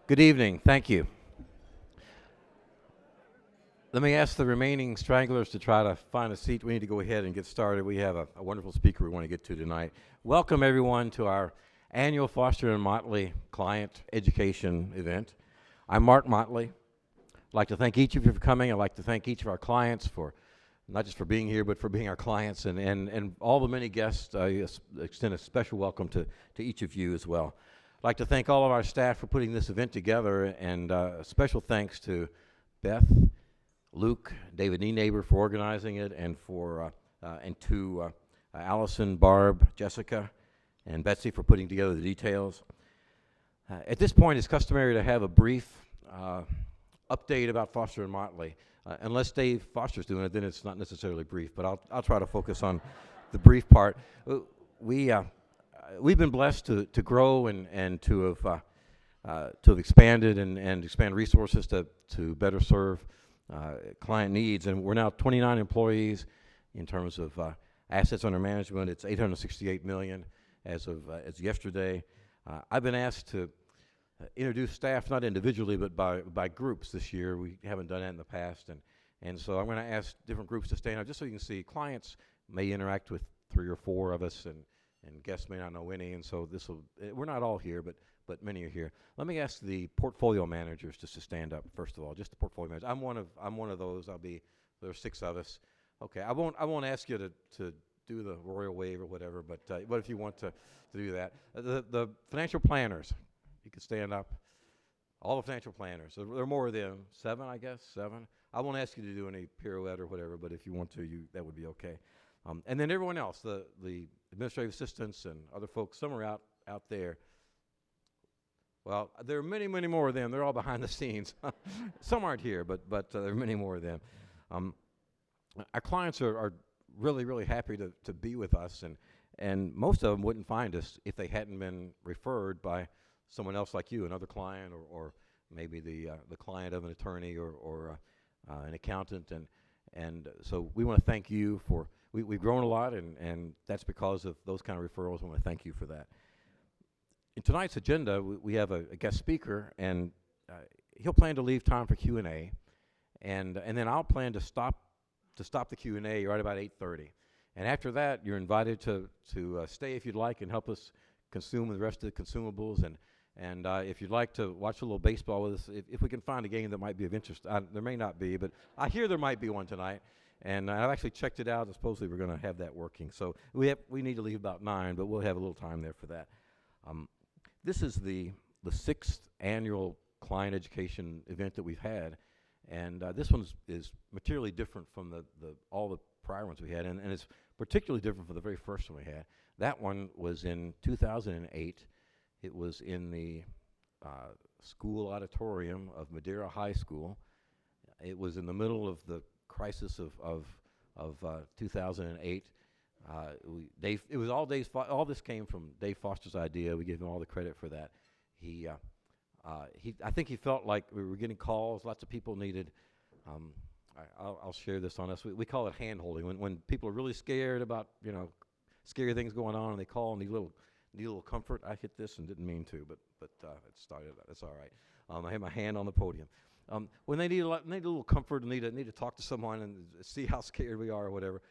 Good evening. Thank you. Let me ask the remaining stragglers to try to find a seat. We need to go ahead and get started. We have a wonderful speaker we want to get to tonight. Welcome, everyone, to our annual Foster and Motley Client Education event. I'm Mark Motley. I'd like to thank each of you for coming. I'd like to thank each of our clients for not just for being here, but for being our clients, and all the many guests. I extend a special welcome to each of you as well. I'd like to thank all of our staff for putting this event together, and special thanks to Beth, Luke, David Nienaber for organizing it, and to Allison, Barb, Jessica, and Betsy for putting together the details. At this point, it's customary to have a brief update about Foster and Motley. Unless Dave Foster's doing it, then it's not necessarily brief, but I'll try to focus on the brief part. We've been blessed to grow and to have expanded and expand resources to better serve client needs, and we're now 29 employees in terms of assets under management. It's $868 million as yesterday. I've been asked to introduce staff not individually but by groups this year. We haven't done that in the past, and so I'm going to ask different groups to stand up just so you can see. Clients may interact with 3 or 4 of us, and guests may not know any, and so we're not all here, but many are here. Let me ask the portfolio managers just to stand up first of all. Just the portfolio managers. I'm one of those. There are 6 of us. Okay, I won't ask you to do the royal wave or whatever, but if you want to do that, the financial planners, you can stand up. All the financial planners. There are more of them. 7, I guess. 7. I won't ask you to do any pirouette or whatever, but if you want to, that would be okay. And then everyone else, the administrative assistants and other folks, some are out there. Well, there are many, many more of them. They're all behind the scenes. Some aren't here, but there are many more of them. Our clients are really, really happy to be with us, and most of them wouldn't find us if they hadn't been referred by someone else like you, another client, or maybe the client of an attorney or an accountant, and so we want to thank you for. We've grown a lot, and that's because of those kind of referrals. We want to thank you for that. In tonight's agenda, we have a guest speaker, and he'll plan to leave time for Q&A, and then I'll plan to stop the Q&A right about 8:30. And after that, you're invited to stay if you'd like and help us consume the rest of the consumables, and if you'd like to watch a little baseball with us, if we can find a game that might be of interest. There may not be, but I hear there might be one tonight. And I've actually checked it out, and supposedly we're going to have that working. So we need to leave about 9, but we'll have a little time there for that. This is the 6th annual client education event that we've had, and this one is materially different from all the prior ones we had, and it's particularly different from the very first one we had. That one was in 2008. It was in the school auditorium of Madeira High School. It was in the middle of the crisis of 2008. It was all Dave. All this came from Dave Foster's idea. We give him all the credit for that. I think he felt like we were getting calls. Lots of people needed. I'll share this on us. We call it hand holding. When people are really scared about scary things going on, and they call and need a little comfort. I hit this and didn't mean to, but it started. That's all right. I had my hand on the podium. When they need a little comfort and need to talk to someone and see how scared we are or whatever,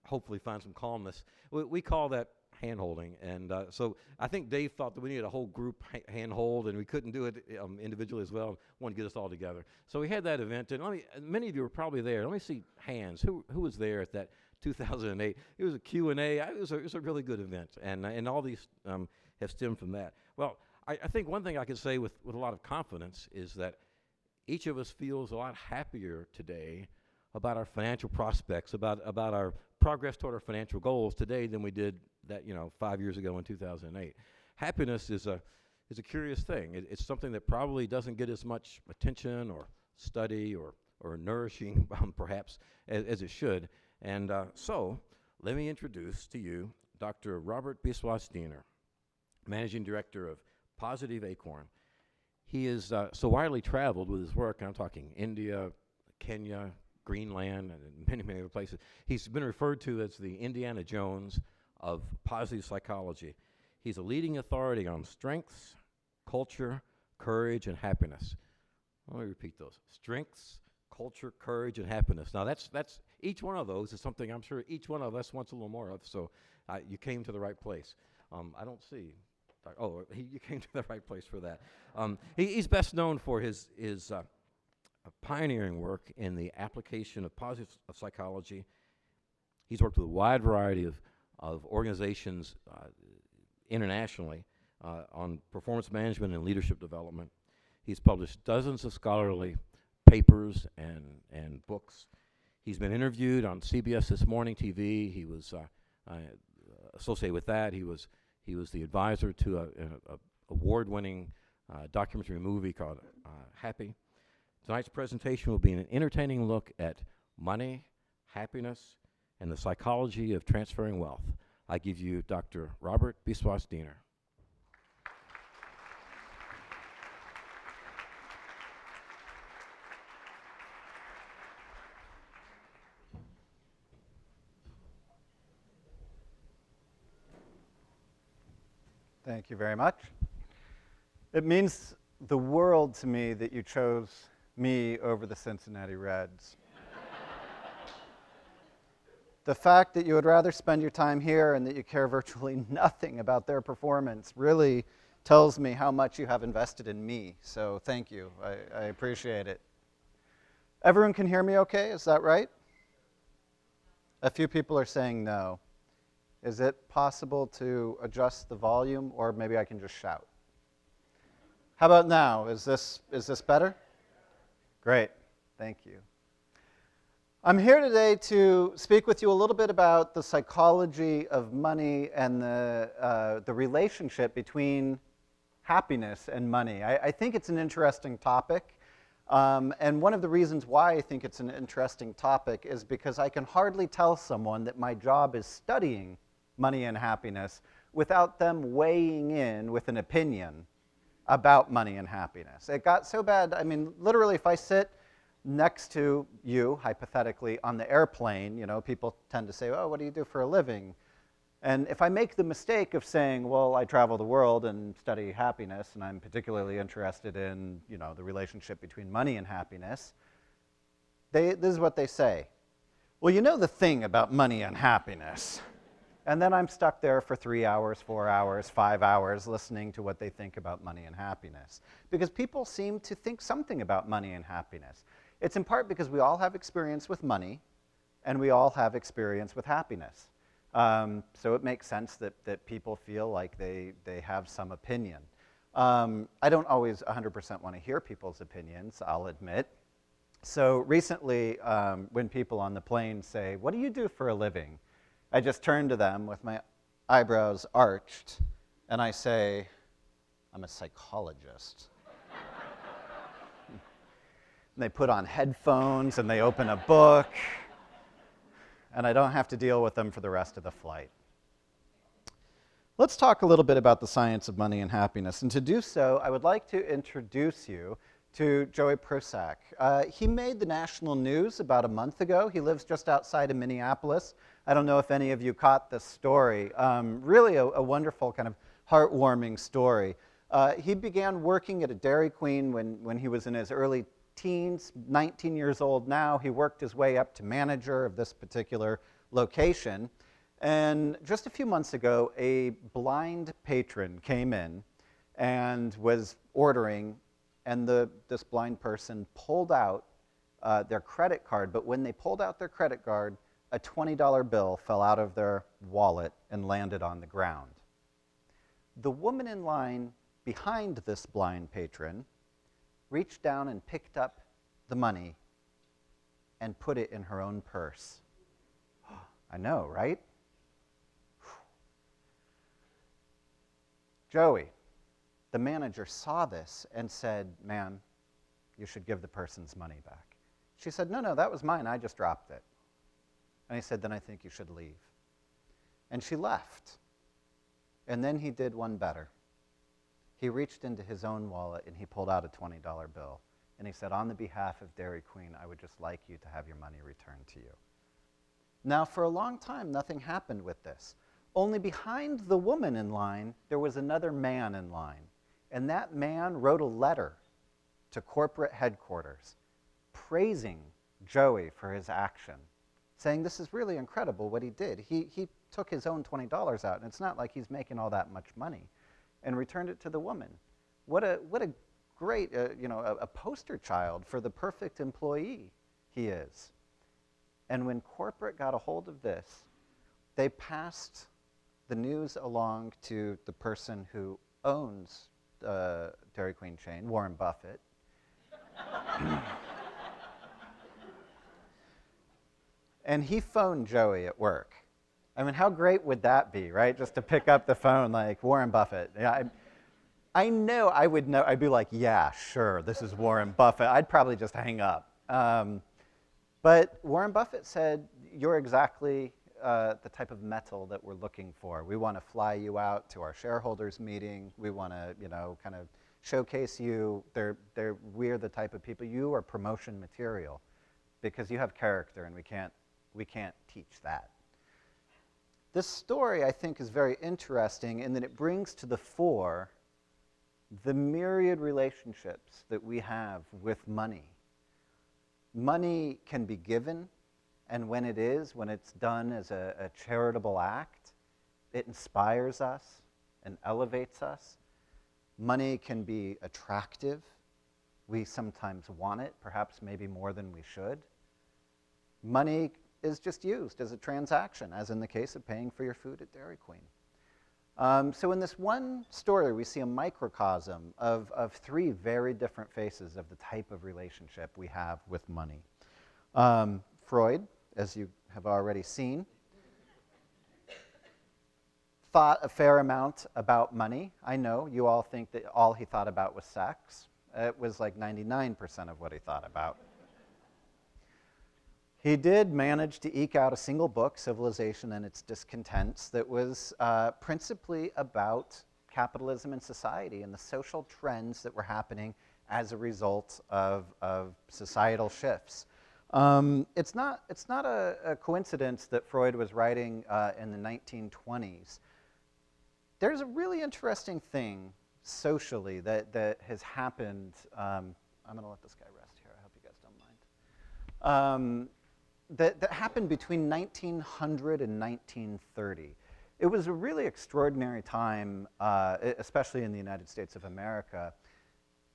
hopefully find some calmness. We call that hand holding, and so I think Dave thought that we needed a whole group hand hold, and we couldn't do it individually as well. Wanted to get us all together, so we had that event. And many of you were probably there. Let me see hands. Who was there at that 2008? It was a Q&A. It was a really good event, and all these have stemmed from that. Well, I think one thing I can say with a lot of confidence is that each of us feels a lot happier today about our financial prospects, about our progress toward our financial goals today than we did that 5 years ago in 2008. Happiness is a curious thing. It's something that probably doesn't get as much attention or study or nourishing perhaps as it should. And so let me introduce to you Dr. Robert Biswas-Diener, Managing Director of Positive Acorn. He is so widely traveled with his work, and I'm talking India, Kenya, Greenland, and many, many other places. He's been referred to as the Indiana Jones of positive psychology. He's a leading authority on strengths, culture, courage, and happiness. Let me repeat those. Strengths, culture, courage, and happiness. Now, that's each one of those is something I'm sure each one of us wants a little more of, so you came to the right place. I don't see. You came to the right place for that. He's best known for his pioneering work in the application of positive psychology. He's worked with a wide variety of organizations internationally on performance management and leadership development. He's published dozens of scholarly papers and books. He's been interviewed on CBS This Morning TV. He was associated with that. He was the advisor to an award-winning documentary movie called Happy. Tonight's presentation will be an entertaining look at money, happiness, and the psychology of transferring wealth. I give you Dr. Robert Biswas-Diener. Thank you very much. It means the world to me that you chose me over the Cincinnati Reds. The fact that you would rather spend your time here and that you care virtually nothing about their performance really tells me how much you have invested in me, so thank you. I appreciate it. Everyone can hear me okay? Is that right? A few people are saying no. Is it possible to adjust the volume, or maybe I can just shout? How about now? Is this better? Great. Thank you. I'm here today to speak with you a little bit about the psychology of money and the relationship between happiness and money. I think it's an interesting topic. And one of the reasons why I think it's an interesting topic is because I can hardly tell someone that my job is studying money and happiness without them weighing in with an opinion about money and happiness. It got so bad, I mean, literally if I sit next to you, hypothetically, on the airplane, you know, people tend to say, oh, what do you do for a living? And if I make the mistake of saying, well, I travel the world and study happiness, and I'm particularly interested in, you know, the relationship between money and happiness, this is what they say. Well, you know the thing about money and happiness. And then I'm stuck there for 3 hours, 4 hours, 5 hours listening to what they think about money and happiness. Because people seem to think something about money and happiness. It's in part because we all have experience with money, and we all have experience with happiness. So it makes sense that people feel like they have some opinion. I don't always 100% want to hear people's opinions, I'll admit. So recently, when people on the plane say, what do you do for a living? I just turn to them with my eyebrows arched, and I say, I'm a psychologist. And they put on headphones, and they open a book, and I don't have to deal with them for the rest of the flight. Let's talk a little bit about the science of money and happiness. And to do so, I would like to introduce you to Joey Prusak. He made the national news about a month ago. He lives just outside of Minneapolis. I don't know if any of you caught this story. Really a wonderful kind of heartwarming story. He began working at a Dairy Queen when he was in his early teens, 19 years old now. He worked his way up to manager of this particular location. And just a few months ago, a blind patron came in and was ordering, and this blind person pulled out their credit card, but when they pulled out their credit card, a $20 bill fell out of their wallet and landed on the ground. The woman in line behind this blind patron reached down and picked up the money and put it in her own purse. I know, right? Joey, the manager, saw this and said, ma'am, you should give the person's money back. She said, no, that was mine. I just dropped it. And he said, then I think you should leave. And she left. And then he did one better. He reached into his own wallet and he pulled out a $20 bill. And he said, on the behalf of Dairy Queen, I would just like you to have your money returned to you. Now, for a long time, nothing happened with this. Only behind the woman in line, there was another man in line. And that man wrote a letter to corporate headquarters praising Joey for his action, saying this is really incredible what he did. He took his own $20 out, and it's not like he's making all that much money, and returned it to the woman. What a great, a poster child for the perfect employee he is. And when corporate got a hold of this, they passed the news along to the person who owns the Dairy Queen chain, Warren Buffett. And he phoned Joey at work. I mean, how great would that be, right? Just to pick up the phone like, Warren Buffett. Yeah, I know I would know. I'd be like, yeah, sure, this is Warren Buffett. I'd probably just hang up. But Warren Buffett said, you're exactly the type of metal that we're looking for. We want to fly you out to our shareholders meeting. We want to, kind of showcase you. We're the type of people. You are promotion material because you have character, and we can't teach that. This story, I think, is very interesting in that it brings to the fore the myriad relationships that we have with money. Money can be given, and when it's done as a charitable act, it inspires us and elevates us. Money can be attractive. We sometimes want it, perhaps maybe more than we should. Money is just used as a transaction, as in the case of paying for your food at Dairy Queen. So in this one story, we see a microcosm of three very different faces of the type of relationship we have with money. Freud, as you have already seen, thought a fair amount about money. I know you all think that all he thought about was sex. It was like 99% of what he thought about. He did manage to eke out a single book, Civilization and Its Discontents, that was principally about capitalism and society and the social trends that were happening as a result of societal shifts. It's not a coincidence that Freud was writing in the 1920s. There's a really interesting thing socially that has happened. I'm going to let this guy rest here. I hope you guys don't mind. That happened between 1900 and 1930. It was a really extraordinary time, especially in the United States of America.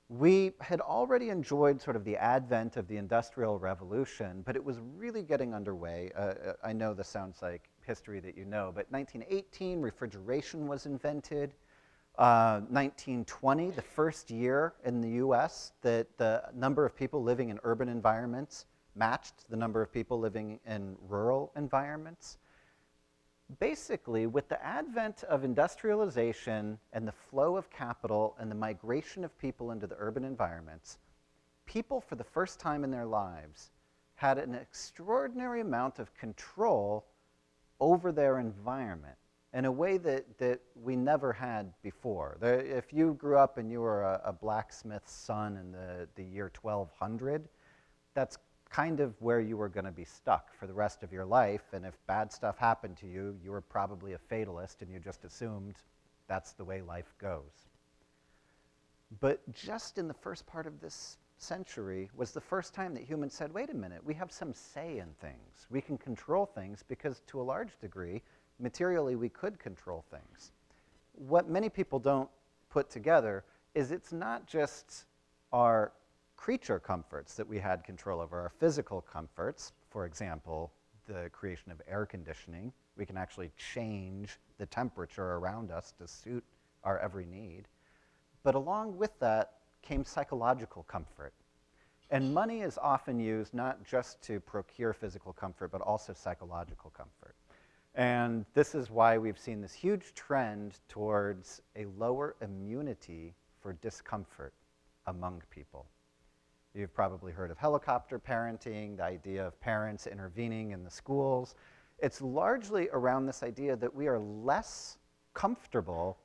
We had already enjoyed sort of the advent of the Industrial Revolution, but it was really getting underway. I know this sounds like history that you know, but 1918, refrigeration was invented. 1920, the first year in the US that the number of people living in urban environments matched the number of people living in rural environments. Basically, with the advent of industrialization and the flow of capital and the migration of people into the urban environments, people for the first time in their lives had an extraordinary amount of control over their environment in a way that we never had before. If you grew up and you were a blacksmith's son in the year 1200, that's kind of where you were going to be stuck for the rest of your life, and if bad stuff happened to you, you were probably a fatalist and you just assumed that's the way life goes. But just in the first part of this century was the first time that humans said, wait a minute, we have some say in things. We can control things because to a large degree, materially we could control things. What many people don't put together is it's not just our creature comforts that we had control over, our physical comforts, for example, the creation of air conditioning. We can actually change the temperature around us to suit our every need. But along with that came psychological comfort. And money is often used not just to procure physical comfort, but also psychological comfort. And this is why we've seen this huge trend towards a lower immunity for discomfort among people. You've probably heard of helicopter parenting, the idea of parents intervening in the schools. It's largely around this idea that we are less comfortable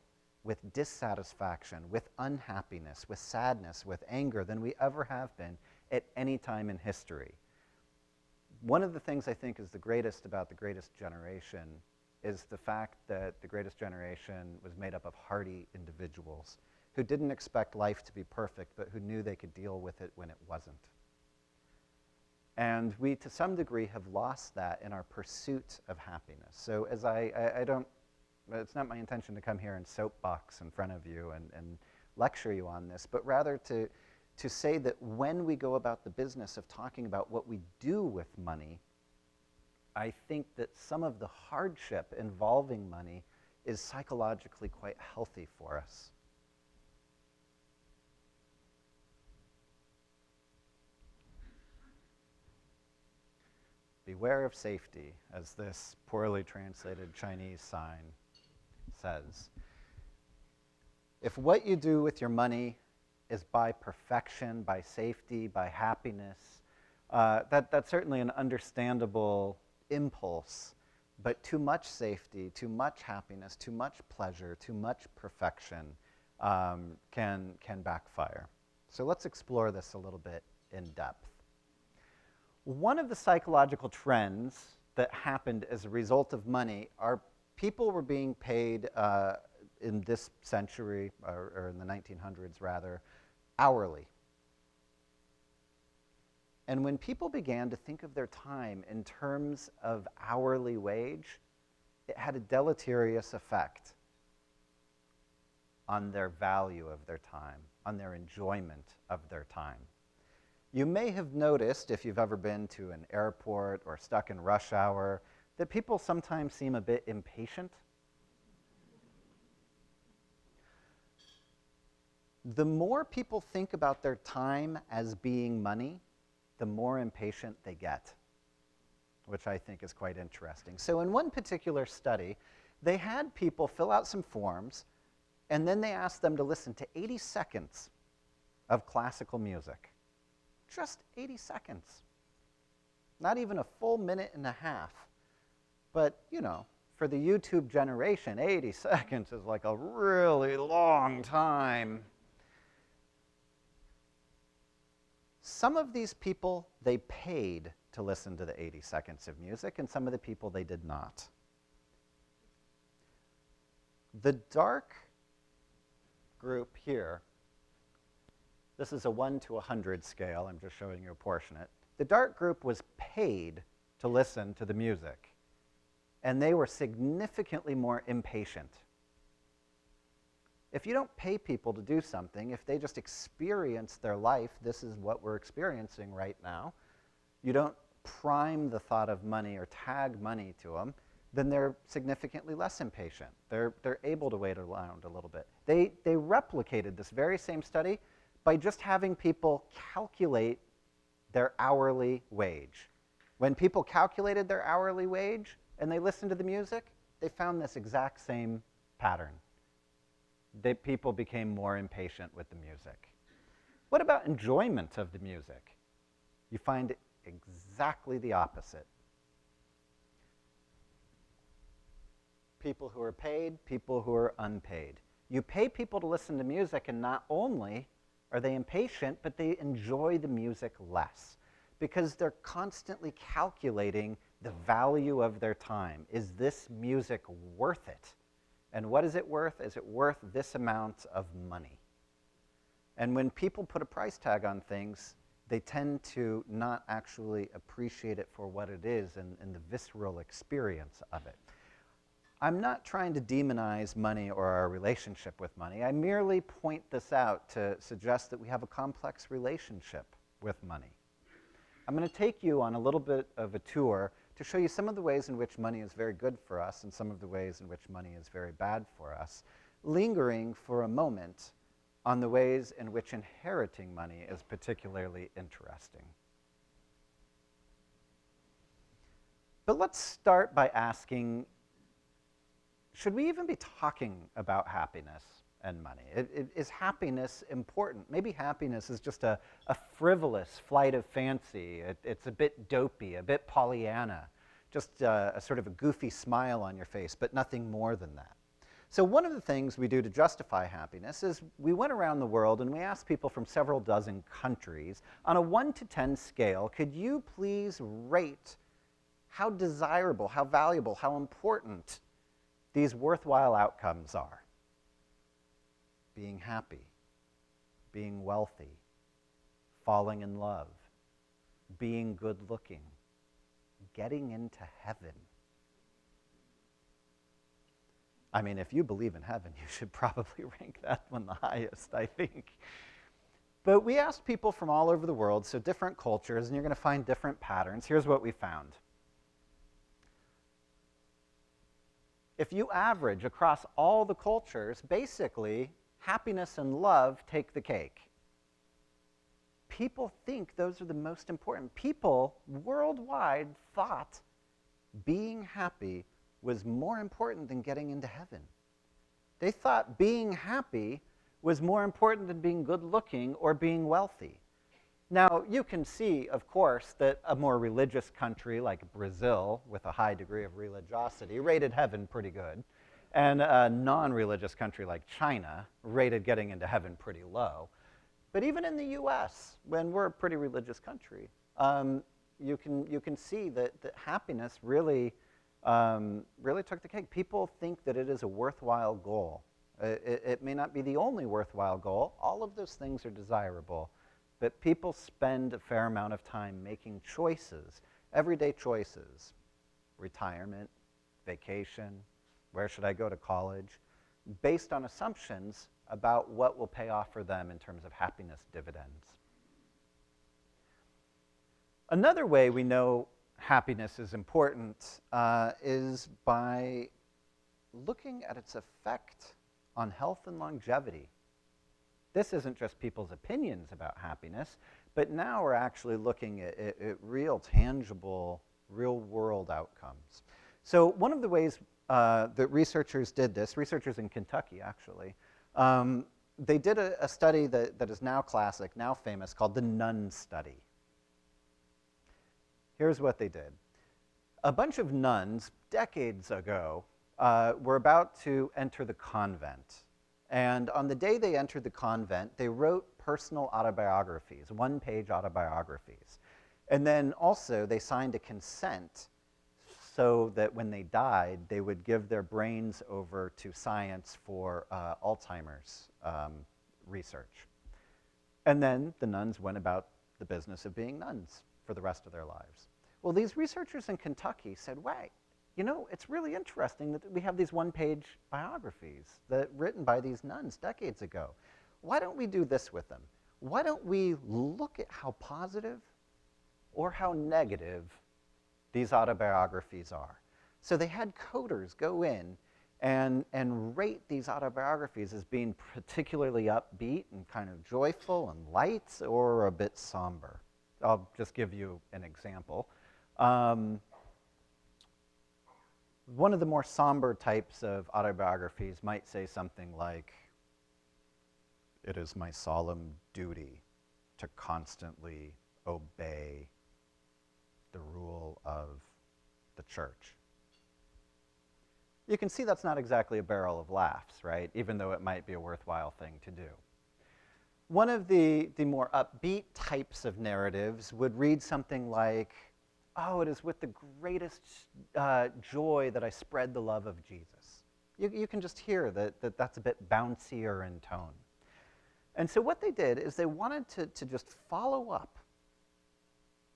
with dissatisfaction, with unhappiness, with sadness, with anger than we ever have been at any time in history. One of the things I think is the greatest about the greatest generation is the fact that the greatest generation was made up of hardy individuals. who didn't expect life to be perfect, but who knew they could deal with it when it wasn't. And we, to some degree, have lost that in our pursuit of happiness. So as I don't, it's not my intention to come here and soapbox in front of you and lecture you on this, but rather to say that when we go about the business of talking about what we do with money, I think that some of the hardship involving money is psychologically quite healthy for us. Beware of safety, as this poorly translated Chinese sign says. If what you do with your money is by perfection, by safety, by happiness, that's certainly an understandable impulse, but too much safety, too much happiness, too much pleasure, too much perfection can backfire. So let's explore this a little bit in depth. One of the psychological trends that happened as a result of money are people were being paid in this century, or in the 1900s rather, hourly. And when people began to think of their time in terms of hourly wage, it had a deleterious effect on their value of their time, on their enjoyment of their time. You may have noticed, if you've ever been to an airport or stuck in rush hour, that people sometimes seem a bit impatient. The more people think about their time as being money, the more impatient they get, which I think is quite interesting. So in one particular study, they had people fill out some forms, and then they asked them to listen to 80 seconds of classical music. Just 80 seconds. Not even a full minute and a half. But, you know, for the YouTube generation, 80 seconds is like a really long time. Some of these people, they paid to listen to the 80 seconds of music, and some of the people, they did not. The dark group here, this is a 1 to 100 scale. I'm just showing you a portion of it. The dark group was paid to listen to the music, and they were significantly more impatient. If you don't pay people to do something, if they just experience their life, this is what we're experiencing right now, you don't prime the thought of money or tag money to them, then they're significantly less impatient. They're able to wait around a little bit. They replicated this very same study by just having people calculate their hourly wage. When people calculated their hourly wage and they listened to the music, they found this exact same pattern. People became more impatient with the music. What about enjoyment of the music? You find exactly the opposite. People who are paid, people who are unpaid. You pay people to listen to music, and not only are they impatient, but they enjoy the music less because they're constantly calculating the value of their time. Is this music worth it? And what is it worth? Is it worth this amount of money? And when people put a price tag on things, they tend to not actually appreciate it for what it is and the visceral experience of it. I'm not trying to demonize money or our relationship with money. I merely point this out to suggest that we have a complex relationship with money. I'm going to take you on a little bit of a tour to show you some of the ways in which money is very good for us and some of the ways in which money is very bad for us, lingering for a moment on the ways in which inheriting money is particularly interesting. But let's start by asking, should we even be talking about happiness and money? Is happiness important? Maybe happiness is just a frivolous flight of fancy. It's a bit dopey, a bit Pollyanna, just a sort of a goofy smile on your face, but nothing more than that. So one of the things we do to justify happiness is we went around the world and we asked people from several dozen countries, on a 1 to 10 scale, could you please rate how desirable, how valuable, how important these worthwhile outcomes are? being happy, being wealthy, falling in love, being good looking, getting into heaven. I mean, if you believe in heaven, you should probably rank that one the highest, I think. But we asked people from all over the world, so different cultures, and you're going to find different patterns. Here's what we found. If you average across all the cultures, basically, happiness and love take the cake. People think those are the most important. People worldwide thought being happy was more important than getting into heaven. They thought being happy was more important than being good looking or being wealthy. Now, you can see, of course, that a more religious country like Brazil, with a high degree of religiosity, rated heaven pretty good, and a non-religious country like China rated getting into heaven pretty low. But even in the US, when we're a pretty religious country, you can see that happiness really took the cake. People think that it is a worthwhile goal. It may not be the only worthwhile goal. All of those things are desirable. But people spend a fair amount of time making choices, everyday choices, retirement, vacation, where should I go to college, based on assumptions about what will pay off for them in terms of happiness dividends. Another way we know happiness is important is by looking at its effect on health and longevity. This isn't just people's opinions about happiness, but now we're actually looking at real, tangible, real-world outcomes. So one of the ways that researchers did this, researchers in Kentucky actually, they did a study that is now classic, now famous, called the Nun Study. Here's what they did. A bunch of nuns, decades ago, were about to enter the convent. And on the day they entered the convent, they wrote personal autobiographies, one-page autobiographies. And then also they signed a consent so that when they died, they would give their brains over to science for Alzheimer's research. And then the nuns went about the business of being nuns for the rest of their lives. Well, these researchers in Kentucky said, wait, you know, it's really interesting that we have these one-page biographies that written by these nuns decades ago. Why don't we do this with them? Why don't we look at how positive or how negative these autobiographies are? So they had coders go in and rate these autobiographies as being particularly upbeat and kind of joyful and light, or a bit somber. I'll just give you an example. One of the more somber types of autobiographies might say something like, "It is my solemn duty to constantly obey the rule of the church." You can see that's not exactly a barrel of laughs, right? Even though it might be a worthwhile thing to do. One of the more upbeat types of narratives would read something like, "Oh, it is with the greatest joy that I spread the love of Jesus." You can just hear that that's a bit bouncier in tone. And so what they did is they wanted to just follow up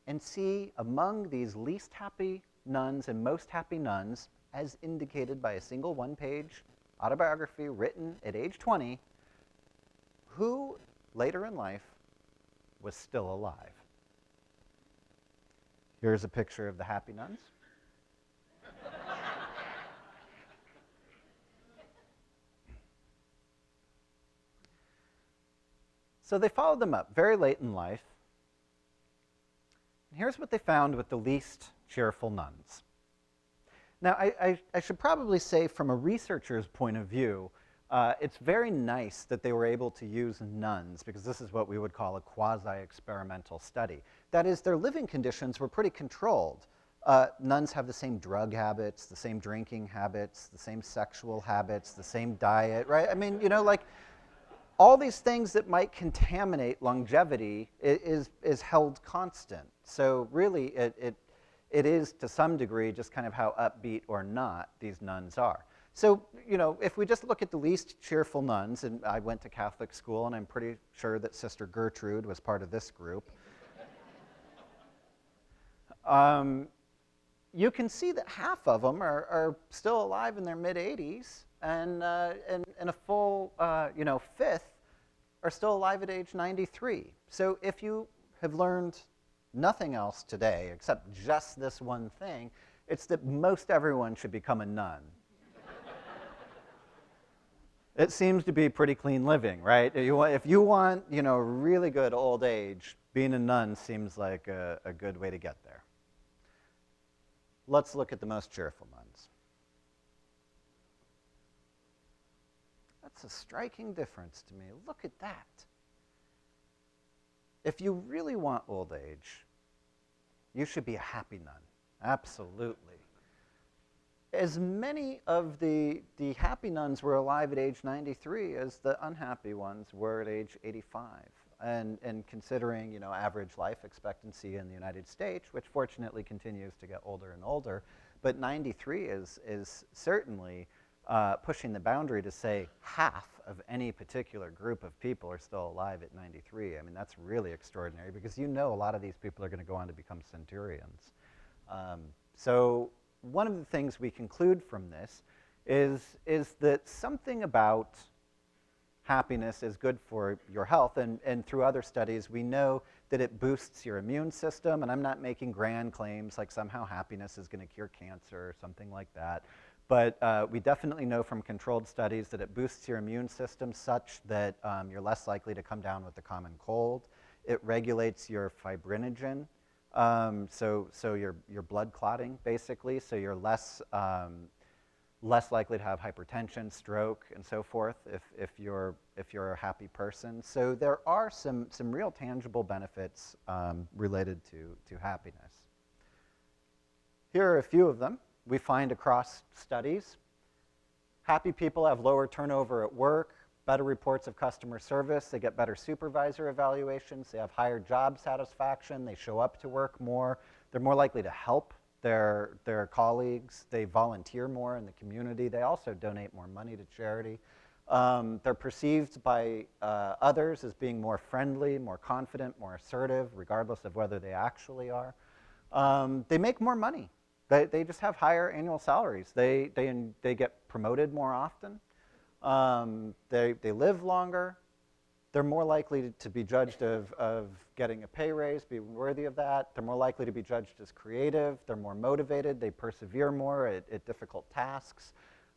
and see among these least happy nuns and most happy nuns, as indicated by a single one-page autobiography written at age 20, who later in life was still alive. Here's a picture of the happy nuns. So they followed them up very late in life. And here's what they found with the least cheerful nuns. Now, I should probably say from a researcher's point of view, it's very nice that they were able to use nuns, because this is what we would call a quasi-experimental study. That is, their living conditions were pretty controlled. Nuns have the same drug habits, the same drinking habits, the same sexual habits, the same diet, right? I mean, you know, like, all these things that might contaminate longevity is held constant. So really, it is, to some degree, just kind of how upbeat or not these nuns are. So, if we just look at the least cheerful nuns, and I went to Catholic school, and I'm pretty sure that Sister Gertrude was part of this group, you can see that half of them are still alive in their mid-80s, and a full, fifth are still alive at age 93. So if you have learned nothing else today except just this one thing, it's that most everyone should become a nun. It seems to be pretty clean living, right? If you want, really good old age, being a nun seems like a good way to get there. Let's look at the most cheerful nuns. That's a striking difference to me. Look at that. If you really want old age, you should be a happy nun. Absolutely. As many of the happy nuns were alive at age 93 as the unhappy ones were at age 85. And considering, average life expectancy in the United States, which fortunately continues to get older and older, but 93 is certainly pushing the boundary to say half of any particular group of people are still alive at 93. I mean, that's really extraordinary because a lot of these people are going to go on to become centurions. So one of the things we conclude from this is that something about happiness is good for your health, and through other studies we know that it boosts your immune system, and I'm not making grand claims like somehow happiness is going to cure cancer or something like that, but we definitely know from controlled studies that it boosts your immune system such that you're less likely to come down with the common cold. It regulates your fibrinogen, so your blood clotting basically, so you're less likely to have hypertension, stroke, and so forth if you're a happy person. So there are some real tangible benefits related to happiness. Here are a few of them we find across studies. Happy people have lower turnover at work, better reports of customer service, they get better supervisor evaluations, they have higher job satisfaction, they show up to work more, they're more likely to help their colleagues, they volunteer more in the community, they also donate more money to charity. They're perceived by others as being more friendly, more confident, more assertive, regardless of whether they actually are. They make more money. They just have higher annual salaries. They get promoted more often. They live longer. They're more likely to be judged of getting a pay raise, being worthy of that. They're more likely to be judged as creative. They're more motivated. They persevere more at difficult tasks.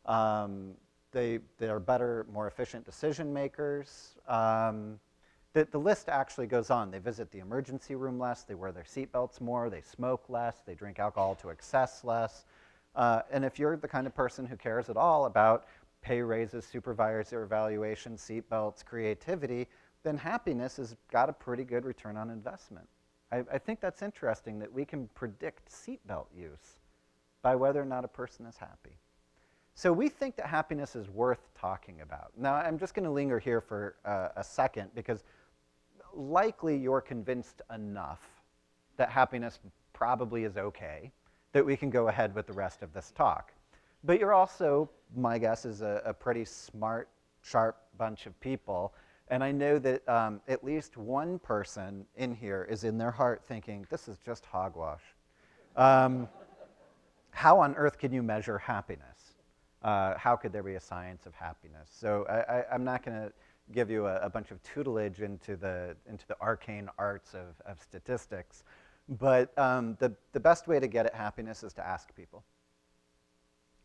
They are better, more efficient decision makers. The list actually goes on. They visit the emergency room less. They wear their seatbelts more. They smoke less. They drink alcohol to excess less. And if you're the kind of person who cares at all about pay raises, supervisor evaluation, seatbelts, creativity, then happiness has got a pretty good return on investment. I think that's interesting that we can predict seatbelt use by whether or not a person is happy. So we think that happiness is worth talking about. Now, I'm just going to linger here for a second because likely you're convinced enough that happiness probably is okay that we can go ahead with the rest of this talk. But you're also, my guess, is a pretty smart, sharp bunch of people. And I know that at least one person in here is in their heart thinking, this is just hogwash. How on earth can you measure happiness? How could there be a science of happiness? So I'm not going to give you a bunch of tutelage into the arcane arts of statistics. But the best way to get at happiness is to ask people.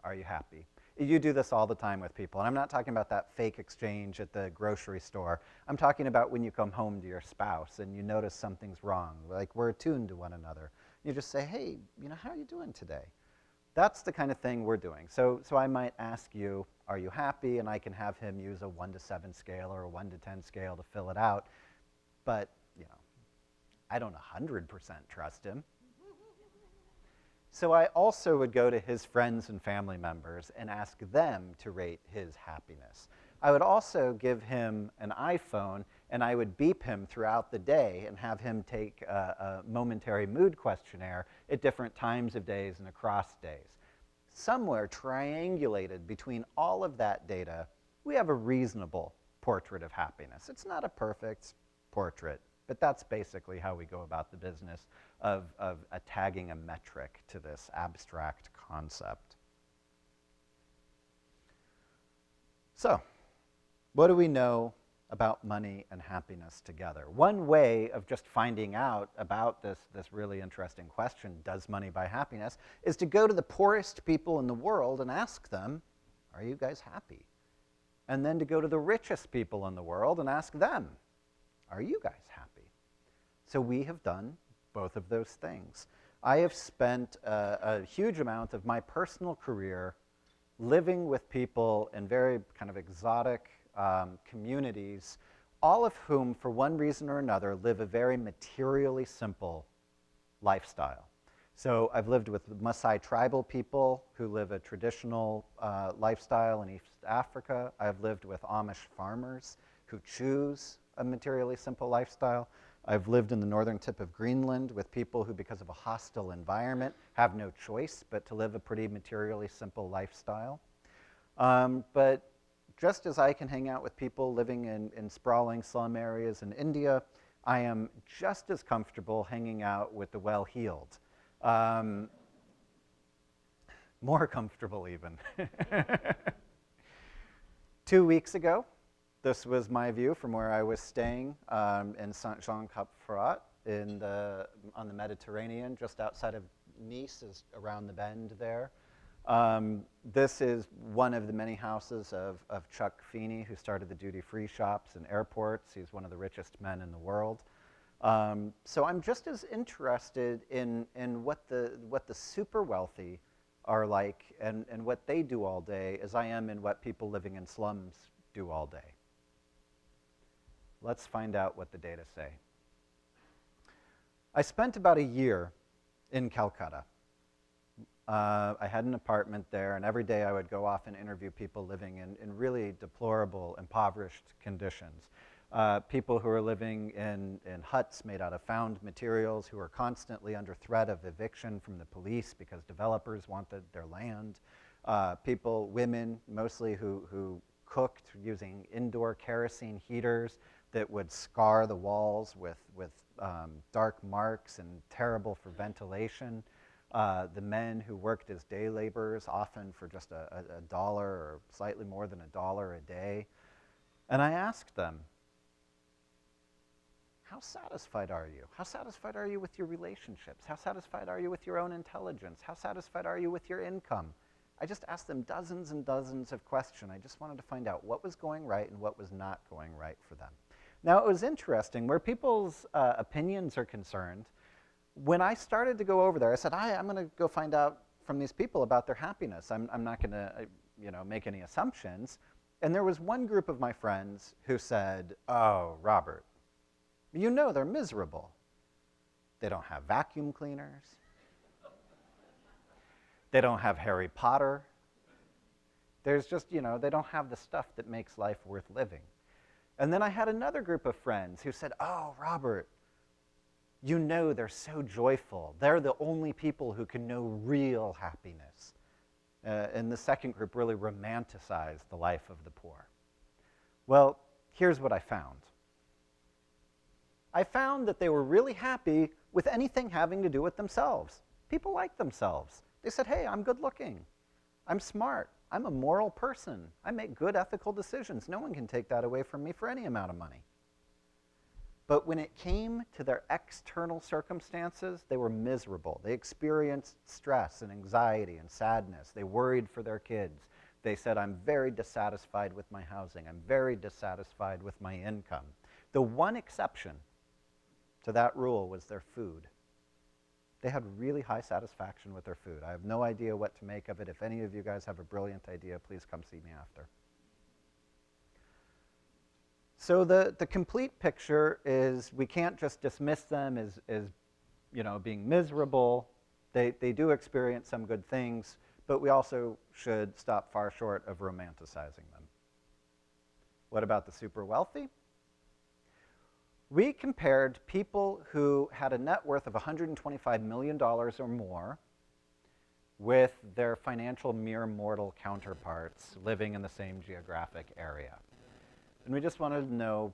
Are you happy? You do this all the time with people. And I'm not talking about that fake exchange at the grocery store. I'm talking about when you come home to your spouse and you notice something's wrong, like we're attuned to one another. You just say, hey, how are you doing today? That's the kind of thing we're doing. So I might ask you, are you happy? And I can have him use a 1 to 7 scale or a 1 to 10 scale to fill it out. But, I don't 100% trust him. So I also would go to his friends and family members and ask them to rate his happiness. I would also give him an iPhone, and I would beep him throughout the day and have him take a momentary mood questionnaire at different times of days and across days. somewhere triangulated between all of that data, we have a reasonable portrait of happiness. It's not a perfect portrait, but that's basically how we go about the business of tagging a metric to this abstract concept. So, what do we know about money and happiness together? One way of just finding out about this really interesting question, does money buy happiness, is to go to the poorest people in the world and ask them, are you guys happy? And then to go to the richest people in the world and ask them, are you guys happy? So we have done both of those things. I have spent a huge amount of my personal career living with people in very kind of exotic communities, all of whom, for one reason or another, live a very materially simple lifestyle. So I've lived with Maasai tribal people who live a traditional lifestyle in East Africa. I've lived with Amish farmers who choose a materially simple lifestyle. I've lived in the northern tip of Greenland with people who, because of a hostile environment, have no choice but to live a pretty materially simple lifestyle. But just as I can hang out with people living in sprawling slum areas in India, I am just as comfortable hanging out with the well-heeled. More comfortable even. 2 weeks ago, this was my view from where I was staying in Saint-Jean-Cap-Ferrat on the Mediterranean, just outside of Nice, is around the bend there. This is one of the many houses of Chuck Feeney, who started the duty-free shops and airports. He's one of the richest men in the world. So I'm just as interested in what the super wealthy are like and what they do all day as I am in what people living in slums do all day. Let's find out what the data say. I spent about a year in Calcutta. I had an apartment there, and every day I would go off and interview people living in really deplorable, impoverished conditions. People who are living in huts made out of found materials, who are constantly under threat of eviction from the police because developers wanted their land. Women mostly, who cooked using indoor kerosene heaters that would scar the walls with dark marks and terrible for ventilation. The men who worked as day laborers, often for just a dollar or slightly more than $1 a day. And I asked them, how satisfied are you? How satisfied are you with your relationships? How satisfied are you with your own intelligence? How satisfied are you with your income? I just asked them dozens and dozens of questions. I just wanted to find out what was going right and what was not going right for them. Now, it was interesting. Where people's opinions are concerned, when I started to go over there, I said, I'm going to go find out from these people about their happiness. I'm not going to make any assumptions. And there was one group of my friends who said, oh, Robert, you know they're miserable. They don't have vacuum cleaners. They don't have Harry Potter. There's just, they don't have the stuff that makes life worth living. And then I had another group of friends who said, oh, Robert, you know they're so joyful. They're the only people who can know real happiness. And the second group really romanticized the life of the poor. Well, here's what I found. I found that they were really happy with anything having to do with themselves. People like themselves. They said, hey, I'm good looking. I'm smart. I'm a moral person. I make good ethical decisions. No one can take that away from me for any amount of money. But when it came to their external circumstances, they were miserable. They experienced stress and anxiety and sadness. They worried for their kids. They said, I'm very dissatisfied with my housing. I'm very dissatisfied with my income. The one exception to that rule was their food. They had really high satisfaction with their food. I have no idea what to make of it. If any of you guys have a brilliant idea, please come see me after. So the complete picture is we can't just dismiss them as being miserable. They do experience some good things, but we also should stop far short of romanticizing them. What about the super wealthy? We compared people who had a net worth of $125 million or more with their financial mere mortal counterparts living in the same geographic area. And we just wanted to know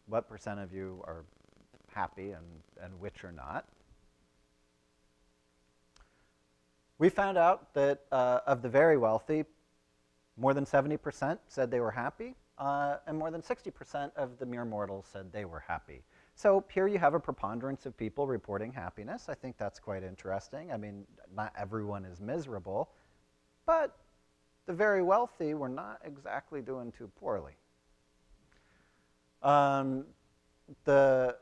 what percent of you are happy and which are not. We found out that of the very wealthy, more than 70% said they were happy, and more than 60% of the mere mortals said they were happy. So here you have a preponderance of people reporting happiness. I think that's quite interesting. I mean, not everyone is miserable, but the very wealthy were not exactly doing too poorly. The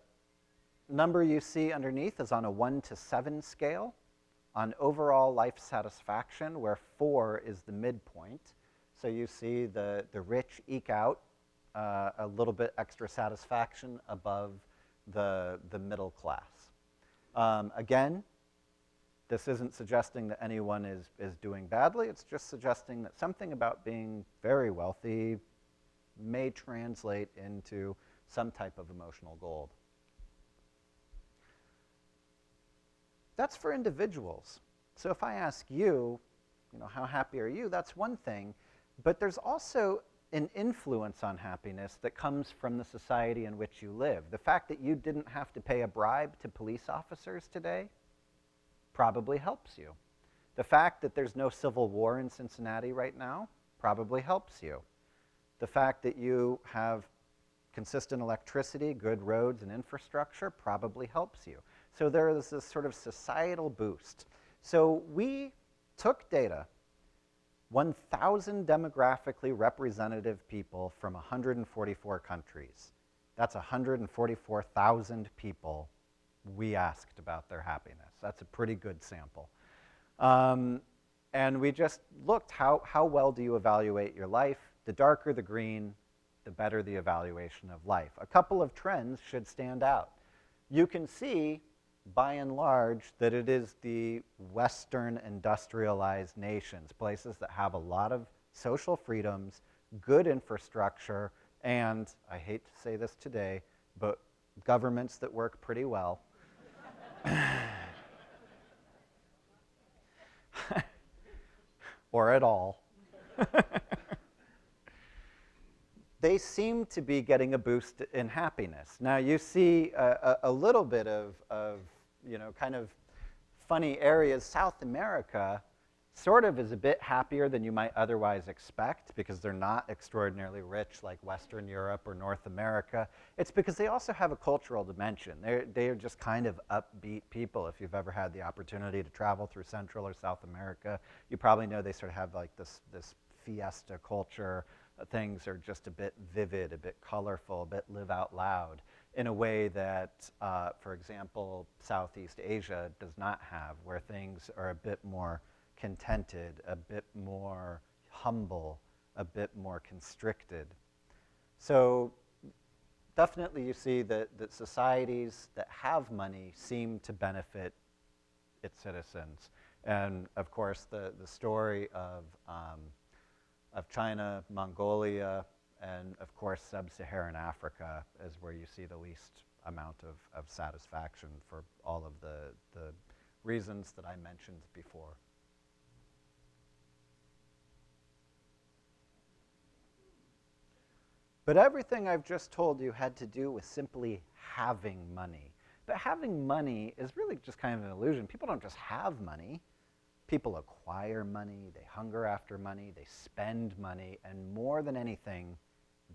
number you see underneath is on a 1 to 7 scale on overall life satisfaction, where 4 is the midpoint. So you see the rich eke out a little bit extra satisfaction above the middle class. Again, this isn't suggesting that anyone is doing badly. It's just suggesting that something about being very wealthy may translate into some type of emotional gold. That's for individuals. So if I ask you, how happy are you? That's one thing. But there's also an influence on happiness that comes from the society in which you live. The fact that you didn't have to pay a bribe to police officers today probably helps you. The fact that there's no civil war in Cincinnati right now probably helps you. The fact that you have consistent electricity, good roads, and infrastructure probably helps you. So there is this sort of societal boost. So we took data, 1,000 demographically representative people from 144 countries. That's 144,000 people we asked about their happiness. That's a pretty good sample. And we just looked, how well do you evaluate your life? The darker the green, the better the evaluation of life. A couple of trends should stand out. You can see, by and large, that it is the Western industrialized nations, places that have a lot of social freedoms, good infrastructure, and, I hate to say this today, but governments that work pretty well. Or at all. They seem to be getting a boost in happiness. Now you see a little bit of kind of funny areas. South America sort of is a bit happier than you might otherwise expect because they're not extraordinarily rich like Western Europe or North America. It's because they also have a cultural dimension. They're just kind of upbeat people. If you've ever had the opportunity to travel through Central or South America, you probably know they sort of have like this fiesta culture. Things are just a bit vivid, a bit colorful, a bit live out loud in a way that, for example, Southeast Asia does not have, where things are a bit more contented, a bit more humble, a bit more constricted. So definitely you see that societies that have money seem to benefit its citizens. And of course, the story of China, Mongolia, and of course sub-Saharan Africa is where you see the least amount of satisfaction for all of the reasons that I mentioned before. But everything I've just told you had to do with simply having money. But having money is really just kind of an illusion. People don't just have money. People acquire money, they hunger after money, they spend money, and more than anything,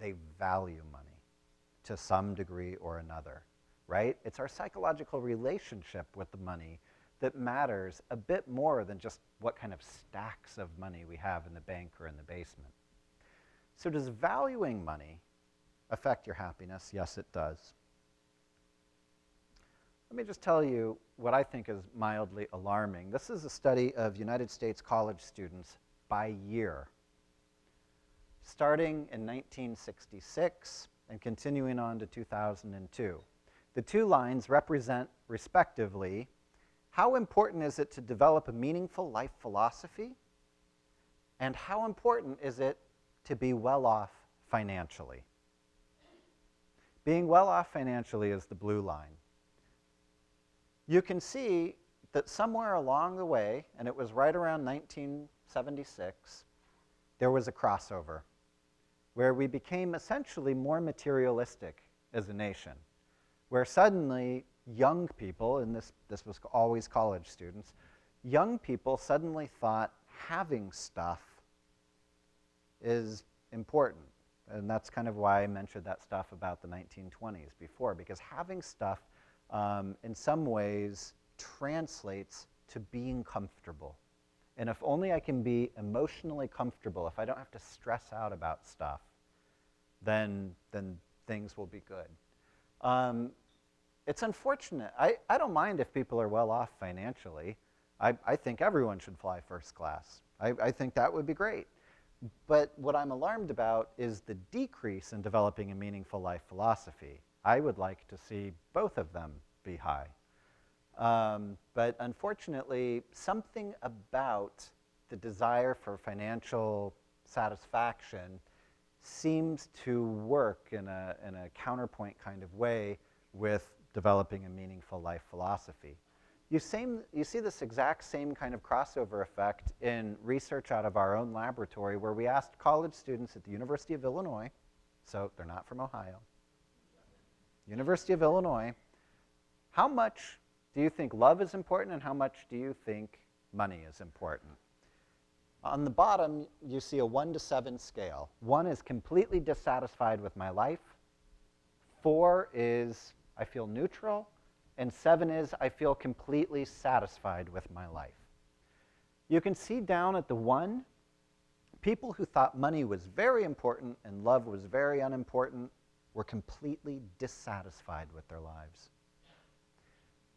they value money to some degree or another, right? It's our psychological relationship with the money that matters a bit more than just what kind of stacks of money we have in the bank or in the basement. So does valuing money affect your happiness? Yes, it does. Let me just tell you what I think is mildly alarming. This is a study of United States college students by year, starting in 1966 and continuing on to 2002. The two lines represent, respectively, how important is it to develop a meaningful life philosophy, and how important is it to be well off financially. Being well off financially is the blue line. You can see that somewhere along the way, and it was right around 1976, there was a crossover where we became essentially more materialistic as a nation, where suddenly young people, and this was always college students, young people suddenly thought having stuff is important. And that's kind of why I mentioned that stuff about the 1920s before, because having stuff in some ways translates to being comfortable. And if only I can be emotionally comfortable, if I don't have to stress out about stuff, then things will be good. It's unfortunate. I don't mind if people are well off financially. I think everyone should fly first class. I think that would be great. But what I'm alarmed about is the decrease in developing a meaningful life philosophy. I would like to see both of them be high. But unfortunately, something about the desire for financial satisfaction seems to work in a counterpoint kind of way with developing a meaningful life philosophy. You see this exact same kind of crossover effect in research out of our own laboratory, where we asked college students at the University of Illinois, so they're not from Ohio, University of Illinois, how much do you think love is important and how much do you think money is important? On the bottom, you see a 1 to 7 scale. 1 is completely dissatisfied with my life. 4 is I feel neutral. And 7 is I feel completely satisfied with my life. You can see down at the 1, people who thought money was very important and love was very unimportant were completely dissatisfied with their lives.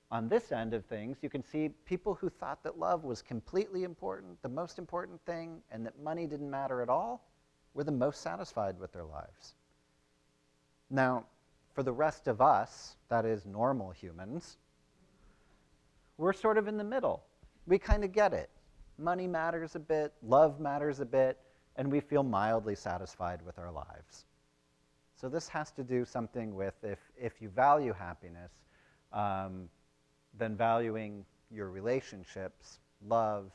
On this end of things, you can see people who thought that love was completely important, the most important thing, and that money didn't matter at all, were the most satisfied with their lives. Now, for the rest of us, that is normal humans, we're sort of in the middle. We kind of get it. Money matters a bit, love matters a bit, and we feel mildly satisfied with our lives. So this has to do something with if you value happiness, then valuing your relationships, love,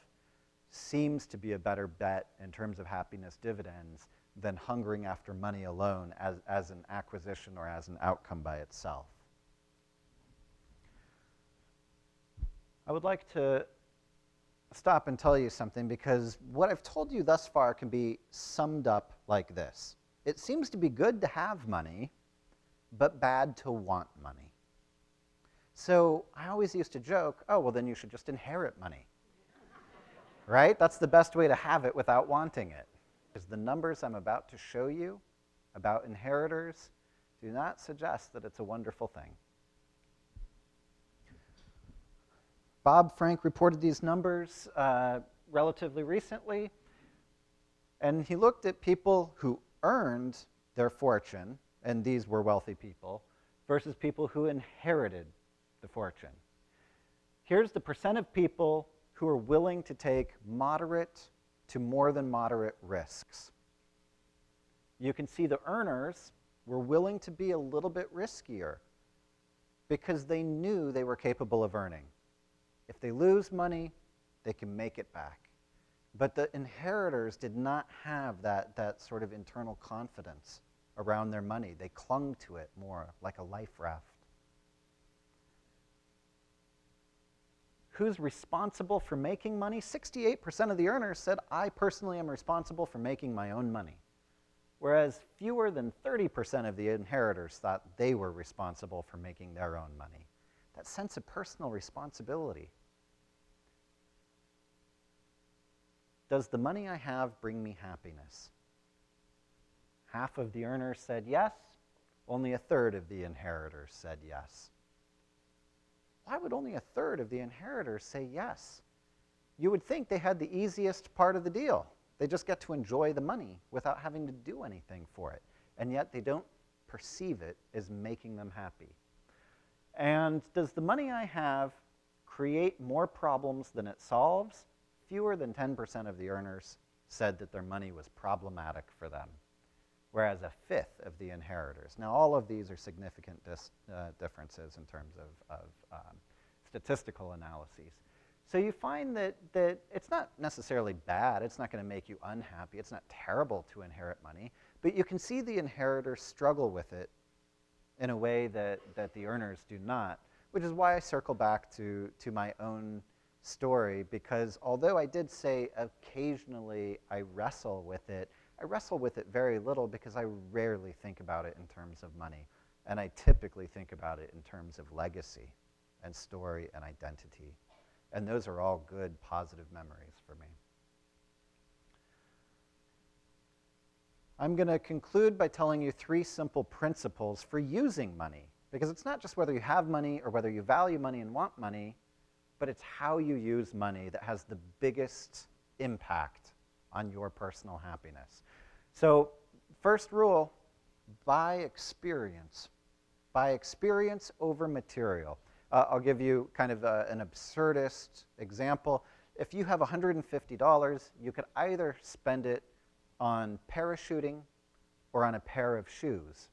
seems to be a better bet in terms of happiness dividends than hungering after money alone as an acquisition or as an outcome by itself. I would like to stop and tell you something, because what I've told you thus far can be summed up like this. It seems to be good to have money, but bad to want money. So I always used to joke, oh, well, then you should just inherit money. Right? That's the best way to have it without wanting it. Because the numbers I'm about to show you about inheritors do not suggest that it's a wonderful thing. Bob Frank reported these numbers relatively recently, and he looked at people who earned their fortune, and these were wealthy people, versus people who inherited the fortune. Here's the percent of people who are willing to take moderate to more than moderate risks. You can see the earners were willing to be a little bit riskier because they knew they were capable of earning. If they lose money, they can make it back. But the inheritors did not have that sort of internal confidence around their money. They clung to it more like a life raft. Who's responsible for making money? 68% of the earners said, I personally am responsible for making my own money. Whereas fewer than 30% of the inheritors thought they were responsible for making their own money. That sense of personal responsibility. Does the money I have bring me happiness? Half of the earners said yes. Only a third of the inheritors said yes. Why would only a third of the inheritors say yes? You would think they had the easiest part of the deal. They just get to enjoy the money without having to do anything for it. And yet they don't perceive it as making them happy. And does the money I have create more problems than it solves? Fewer than 10% of the earners said that their money was problematic for them, whereas a fifth of the inheritors. Now, all of these are significant differences in terms of statistical analyses. So you find that it's not necessarily bad. It's not going to make you unhappy. It's not terrible to inherit money. But you can see the inheritors struggle with it in a way that the earners do not, which is why I circle back to my own story, because although I did say occasionally I wrestle with it very little because I rarely think about it in terms of money. And I typically think about it in terms of legacy and story and identity. And those are all good, positive memories for me. I'm going to conclude by telling you 3 simple principles for using money. Because it's not just whether you have money or whether you value money and want money, but it's how you use money that has the biggest impact on your personal happiness. So, first rule, buy experience. Buy experience over material. I'll give you kind of an absurdist example. If you have $150, you could either spend it on parachuting or on a pair of shoes.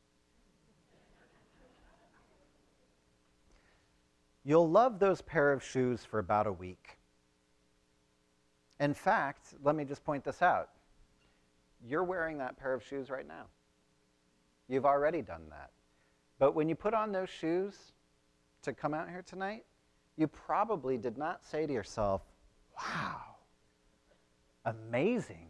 You'll love those pair of shoes for about a week. In fact, let me just point this out. You're wearing that pair of shoes right now. You've already done that. But when you put on those shoes to come out here tonight, you probably did not say to yourself, wow, amazing.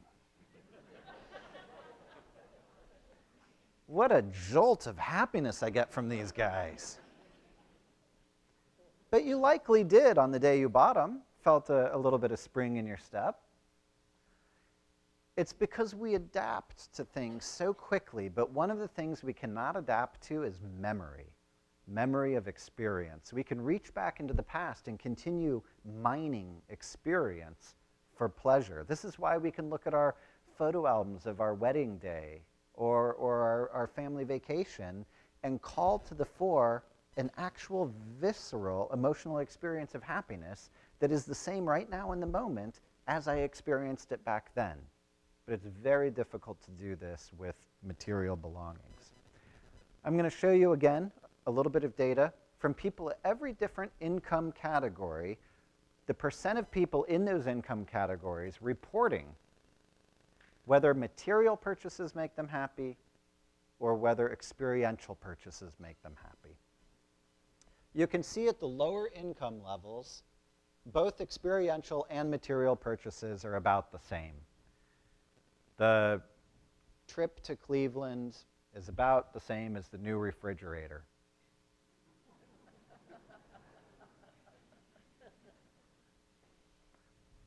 What a jolt of happiness I get from these guys. But you likely did on the day you bought them, felt a little bit of spring in your step. It's because we adapt to things so quickly, but one of the things we cannot adapt to is memory of experience. We can reach back into the past and continue mining experience for pleasure. This is why we can look at our photo albums of our wedding day or our family vacation and call to the fore an actual visceral emotional experience of happiness that is the same right now in the moment as I experienced it back then. But it's very difficult to do this with material belongings. I'm going to show you again a little bit of data from people at every different income category, the percent of people in those income categories reporting whether material purchases make them happy or whether experiential purchases make them happy. You can see at the lower income levels, both experiential and material purchases are about the same. The trip to Cleveland is about the same as the new refrigerator.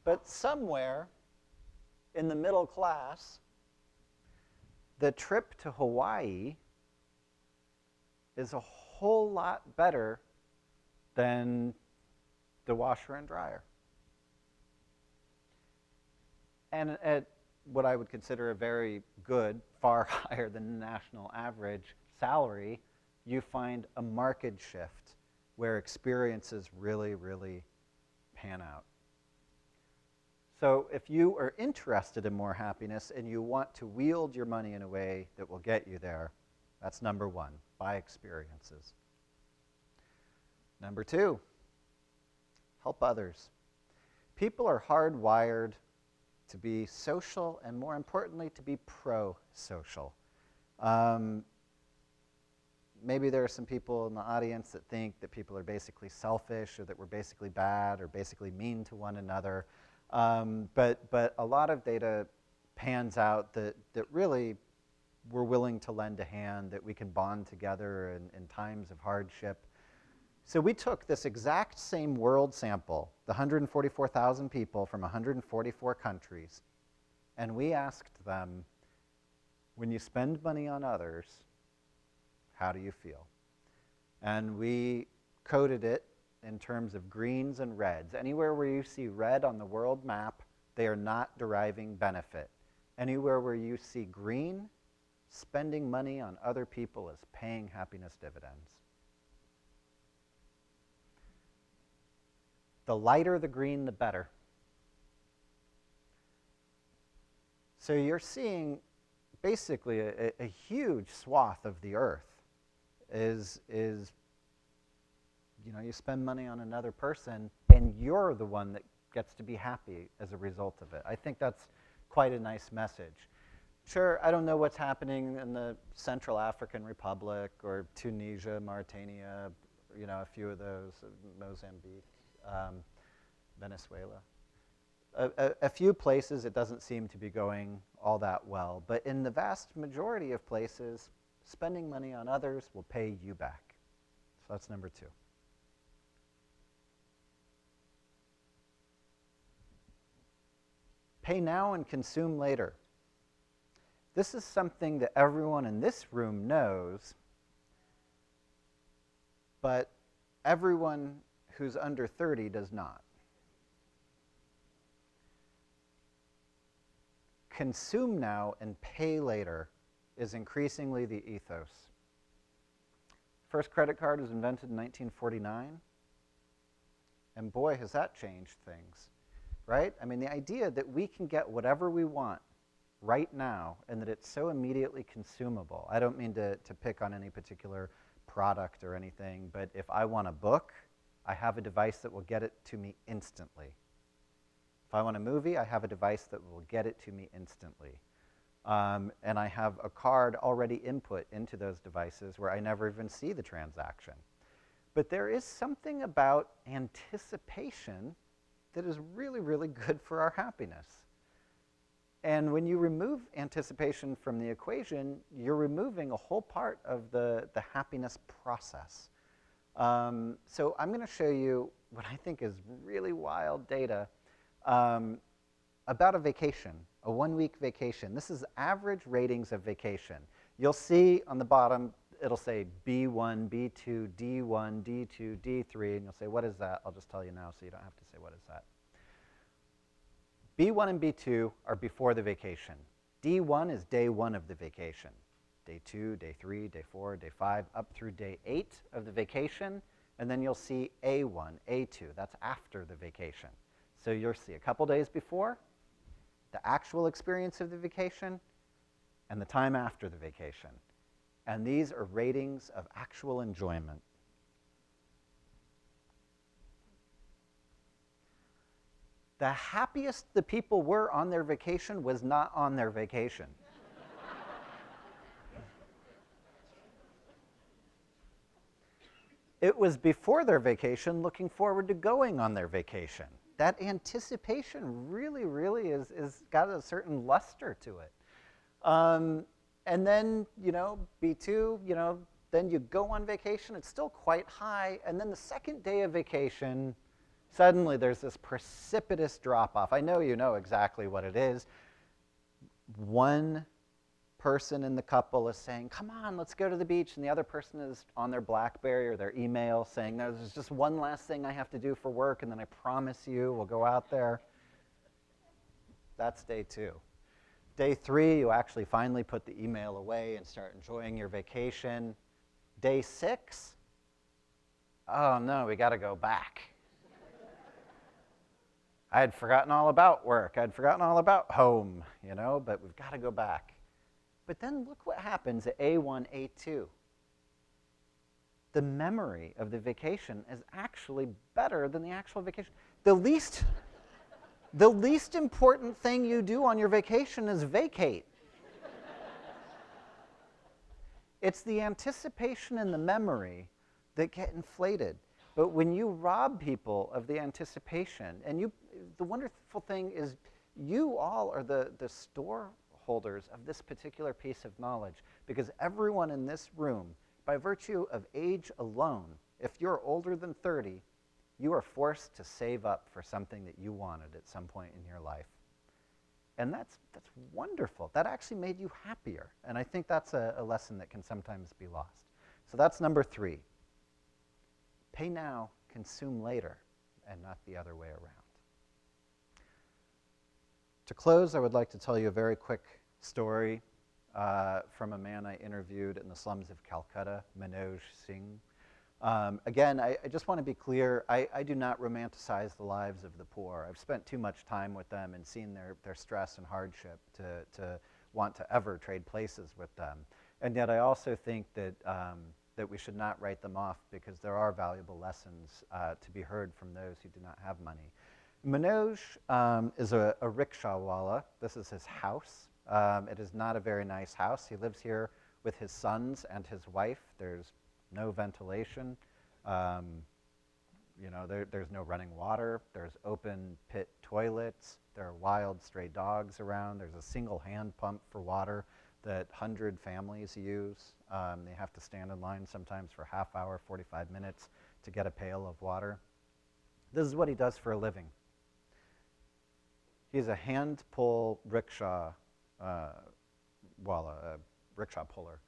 But somewhere in the middle class, the trip to Hawaii is a whole lot better than the washer and dryer. And at what I would consider a very good, far higher than the national average salary, you find a marked shift where experiences really, really pan out. So if you are interested in more happiness and you want to wield your money in a way that will get you there, that's number 1, buy experiences. Number 2, help others. People are hardwired to be social and, more importantly, to be pro-social. Maybe there are some people in the audience that think that people are basically selfish or that we're basically bad or basically mean to one another. But a lot of data pans out that really we're willing to lend a hand, that we can bond together in times of hardship. So we took this exact same world sample, the 144,000 people from 144 countries, and we asked them, when you spend money on others, how do you feel? And we coded it in terms of greens and reds. Anywhere where you see red on the world map, they are not deriving benefit. Anywhere where you see green, spending money on other people is paying happiness dividends. The lighter the green, the better. So you're seeing basically a huge swath of the earth is you spend money on another person, and you're the one that gets to be happy as a result of it. I think that's quite a nice message. Sure, I don't know what's happening in the Central African Republic or Tunisia, Mauritania, a few of those, Mozambique, Venezuela. A few places it doesn't seem to be going all that well, but in the vast majority of places, spending money on others will pay you back. So that's number 2. Pay now and consume later. This is something that everyone in this room knows, but everyone who's under 30 does not. Consume now and pay later is increasingly the ethos. First credit card was invented in 1949, and boy, has that changed things, right? I mean, the idea that we can get whatever we want right now and that it's so immediately consumable. I don't mean to pick on any particular product or anything, but if I want a book, I have a device that will get it to me instantly. If I want a movie, I have a device that will get it to me instantly. And I have a card already input into those devices where I never even see the transaction. But there is something about anticipation that is really, really good for our happiness. And when you remove anticipation from the equation, you're removing a whole part of the happiness process. So I'm going to show you what I think is really wild data about a vacation, a 1-week vacation. This is average ratings of vacation. You'll see on the bottom, it'll say B1, B2, D1, D2, D3, and you'll say, what is that? I'll just tell you now so you don't have to say, what is that? B1 and B2 are before the vacation. D1 is day 1 of the vacation. Day 2, day 3, day 4, day 5, up through day 8 of the vacation, and then you'll see A1, A2. That's after the vacation. So you'll see a couple days before, the actual experience of the vacation, and the time after the vacation. And these are ratings of actual enjoyment. The happiest the people were on their vacation was not on their vacation. It was before their vacation, looking forward to going on their vacation. That anticipation really, really is got a certain luster to it. And then, B2, then you go on vacation, it's still quite high, and then the second day of vacation, suddenly there's this precipitous drop-off. I know you know exactly what it is. One person in the couple is saying, come on, let's go to the beach, and the other person is on their BlackBerry or their email saying, there's just one last thing I have to do for work, and then I promise you we'll go out there. That's day 2. Day 3, you actually finally put the email away and start enjoying your vacation. Day 6, oh no, we got to go back. I had forgotten all about work. I'd forgotten all about home, but we've got to go back. But then look what happens at A1, A2. The memory of the vacation is actually better than the actual vacation. The least important thing you do on your vacation is vacate. It's the anticipation and the memory that get inflated. But when you rob people of the anticipation, and the wonderful thing is you all are the storeholders of this particular piece of knowledge, because everyone in this room, by virtue of age alone, if you're older than 30, you are forced to save up for something that you wanted at some point in your life. And that's wonderful. That actually made you happier. And I think that's a lesson that can sometimes be lost. So that's number 3. Pay now, consume later, and not the other way around. To close, I would like to tell you a very quick story from a man I interviewed in the slums of Calcutta, Manoj Singh. Again, I just want to be clear, I do not romanticize the lives of the poor. I've spent too much time with them and seen their stress and hardship to want to ever trade places with them. And yet I also think that that we should not write them off because there are valuable lessons to be heard from those who do not have money. Manoj is a rickshawwala. This is his house. It is not a very nice house. He lives here with his sons and his wife. There's no ventilation. There's no running water. There's open pit toilets. There are wild stray dogs around. There's a single hand pump for water that 100 families use. They have to stand in line sometimes for half hour, 45 minutes to get a pail of water. This is what he does for a living. He's a hand-pull rickshaw rickshaw puller.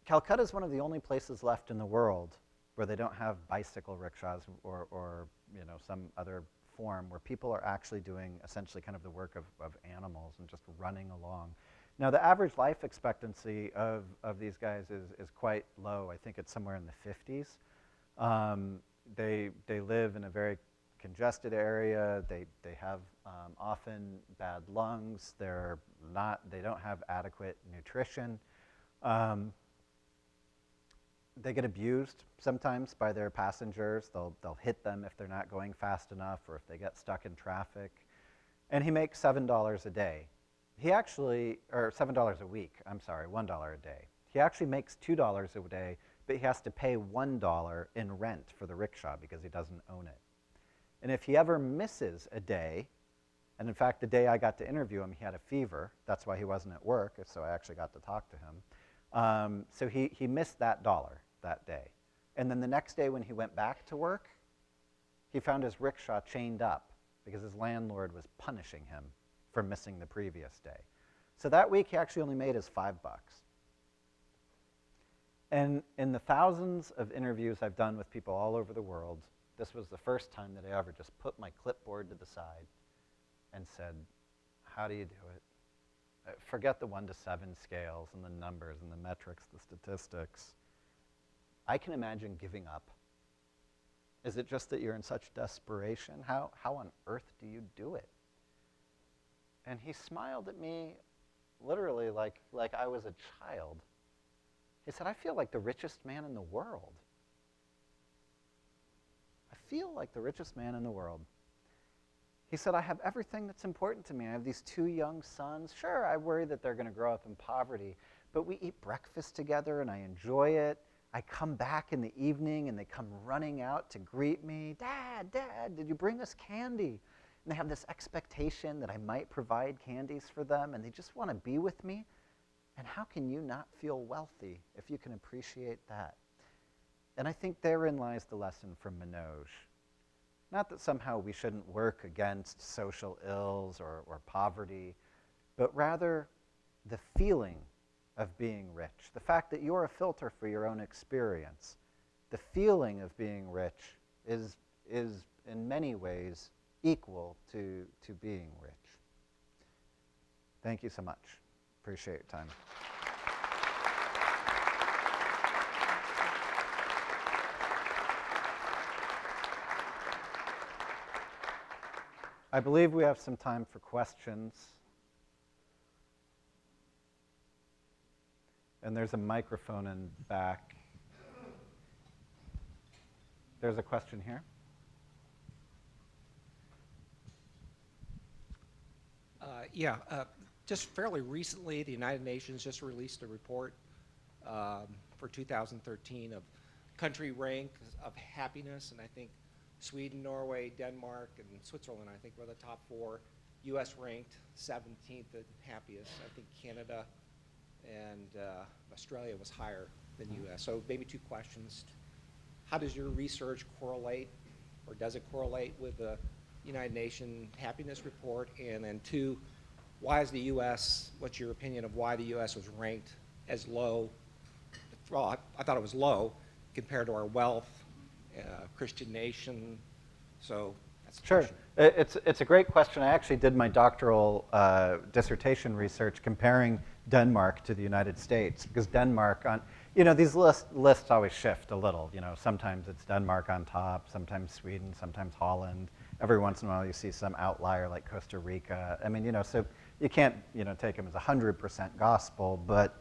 Calcutta is one of the only places left in the world where they don't have bicycle rickshaws or some other form where people are actually doing essentially kind of the work of animals and just running along. Now, the average life expectancy of these guys is quite low. I think it's somewhere in the 50s. They live in a very congested area. They have often bad lungs. They don't have adequate nutrition. They get abused sometimes by their passengers. They'll hit them if they're not going fast enough or if they get stuck in traffic. And he makes $7 a day. Or $7 a week, I'm sorry, $1 a day. He actually makes $2 a day, but he has to pay $1 in rent for the rickshaw because he doesn't own it. And if he ever misses a day, and in fact, the day I got to interview him, he had a fever. That's why he wasn't at work, so I actually got to talk to him. So he missed that dollar that day. And then the next day when he went back to work, he found his rickshaw chained up because his landlord was punishing him for missing the previous day. So that week, he actually only made his $5. And in the thousands of interviews I've done with people all over the world, this was the first time that I ever just put my clipboard to the side and said, how do you do it? Forget the 1 to 7 scales and the numbers and the metrics, the statistics. I can imagine giving up. Is it just that you're in such desperation? How on earth do you do it? And he smiled at me literally like I was a child. He said, I feel like the richest man in the world. I feel like the richest man in the world. He said, I have everything that's important to me. I have these 2 young sons. Sure, I worry that they're going to grow up in poverty, but we eat breakfast together and I enjoy it. I come back in the evening and they come running out to greet me. Dad, did you bring us candy? And they have this expectation that I might provide candies for them, and they just want to be with me. And how can you not feel wealthy if you can appreciate that? And I think therein lies the lesson from Manoj. Not that somehow we shouldn't work against social ills or poverty, but rather the feeling of being rich, the fact that you're a filter for your own experience. The feeling of being rich is in many ways equal to being rich. Thank you so much. Appreciate your time. I believe we have some time for questions. And there's a microphone in back. There's a question here. Just fairly recently, the United Nations just released a report for 2013 of country rank of happiness, and I think Sweden, Norway, Denmark, and Switzerland, I think, were the top 4. U.S. ranked 17th the happiest. I think Canada and Australia was higher than U.S. So maybe 2 questions. How does your research correlate, or does it correlate with the United Nations happiness report? And then 2, why is the U.S., what's your opinion of why the U.S. was ranked as low? Well, I thought it was low compared to our wealth, Christian nation. So that's the Sure. question. It's a great question. I actually did my doctoral dissertation research comparing Denmark to the United States, because Denmark these lists always shift a little. Sometimes it's Denmark on top, sometimes Sweden, sometimes Holland. Every once in a while you see some outlier like Costa Rica. So you can't take them as 100% gospel, but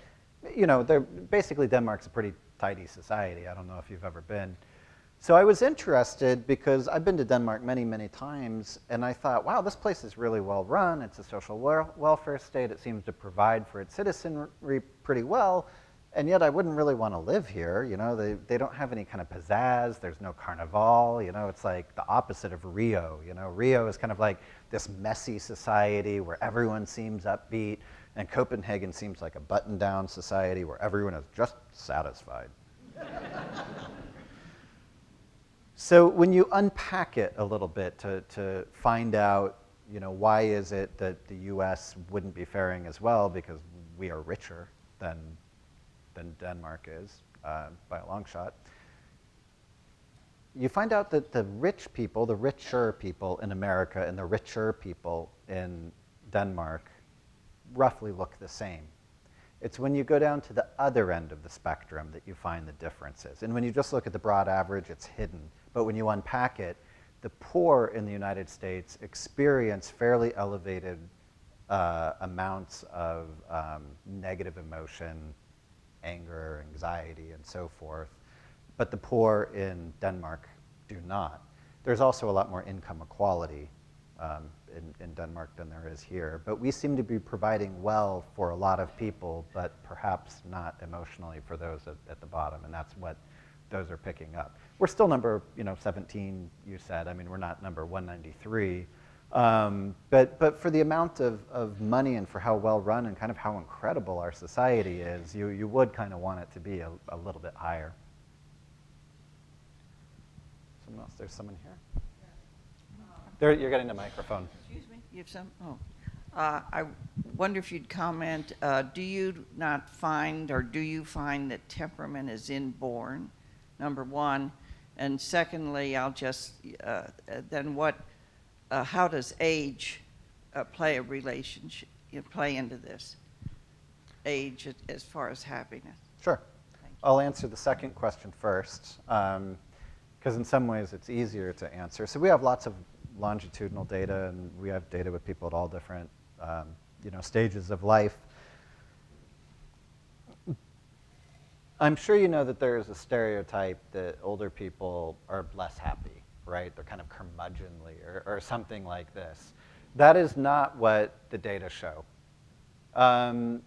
basically Denmark's a pretty tidy society. I don't know if you've ever been. So I was interested because I've been to Denmark many, many times, and I thought, wow, this place is really well run. It's a social welfare state. It seems to provide for its citizenry pretty well, and yet I wouldn't really want to live here. They don't have any kind of pizzazz. There's no carnival. It's like the opposite of Rio. Rio is kind of like this messy society where everyone seems upbeat, and Copenhagen seems like a button-down society where everyone is just satisfied. So when you unpack it a little bit to find out, why is it that the U.S. wouldn't be faring as well, because we are richer than Denmark is by a long shot, you find out that the rich people, the richer people in America and the richer people in Denmark roughly look the same. It's when you go down to the other end of the spectrum that you find the differences. And when you just look at the broad average, it's hidden. But when you unpack it, the poor in the United States experience fairly elevated amounts of negative emotion, anger, anxiety, and so forth. But the poor in Denmark do not. There's also a lot more income equality in Denmark than there is here. But we seem to be providing well for a lot of people, but perhaps not emotionally for those at the bottom, and that's what those are picking up. We're still number 17, you said. I mean, we're not number 193. But for the amount of money and for how well run and kind of how incredible our society is, you would kind of want it to be a little bit higher. Someone else? There's someone here. There, you're getting the microphone. Excuse me, you have some? Oh. I wonder if you'd comment, do you not find, or do you find that temperament is inborn, number one? And secondly, I'll just, then how does age play a relationship, play into this? Age as far as happiness. Sure. I'll answer the second question first, because in some ways it's easier to answer. So we have lots of longitudinal data, and we have data with people at all different stages of life. I'm sure you know that there is a stereotype that older people are less happy, right? They're kind of curmudgeonly or something like this. That is not what the data show. The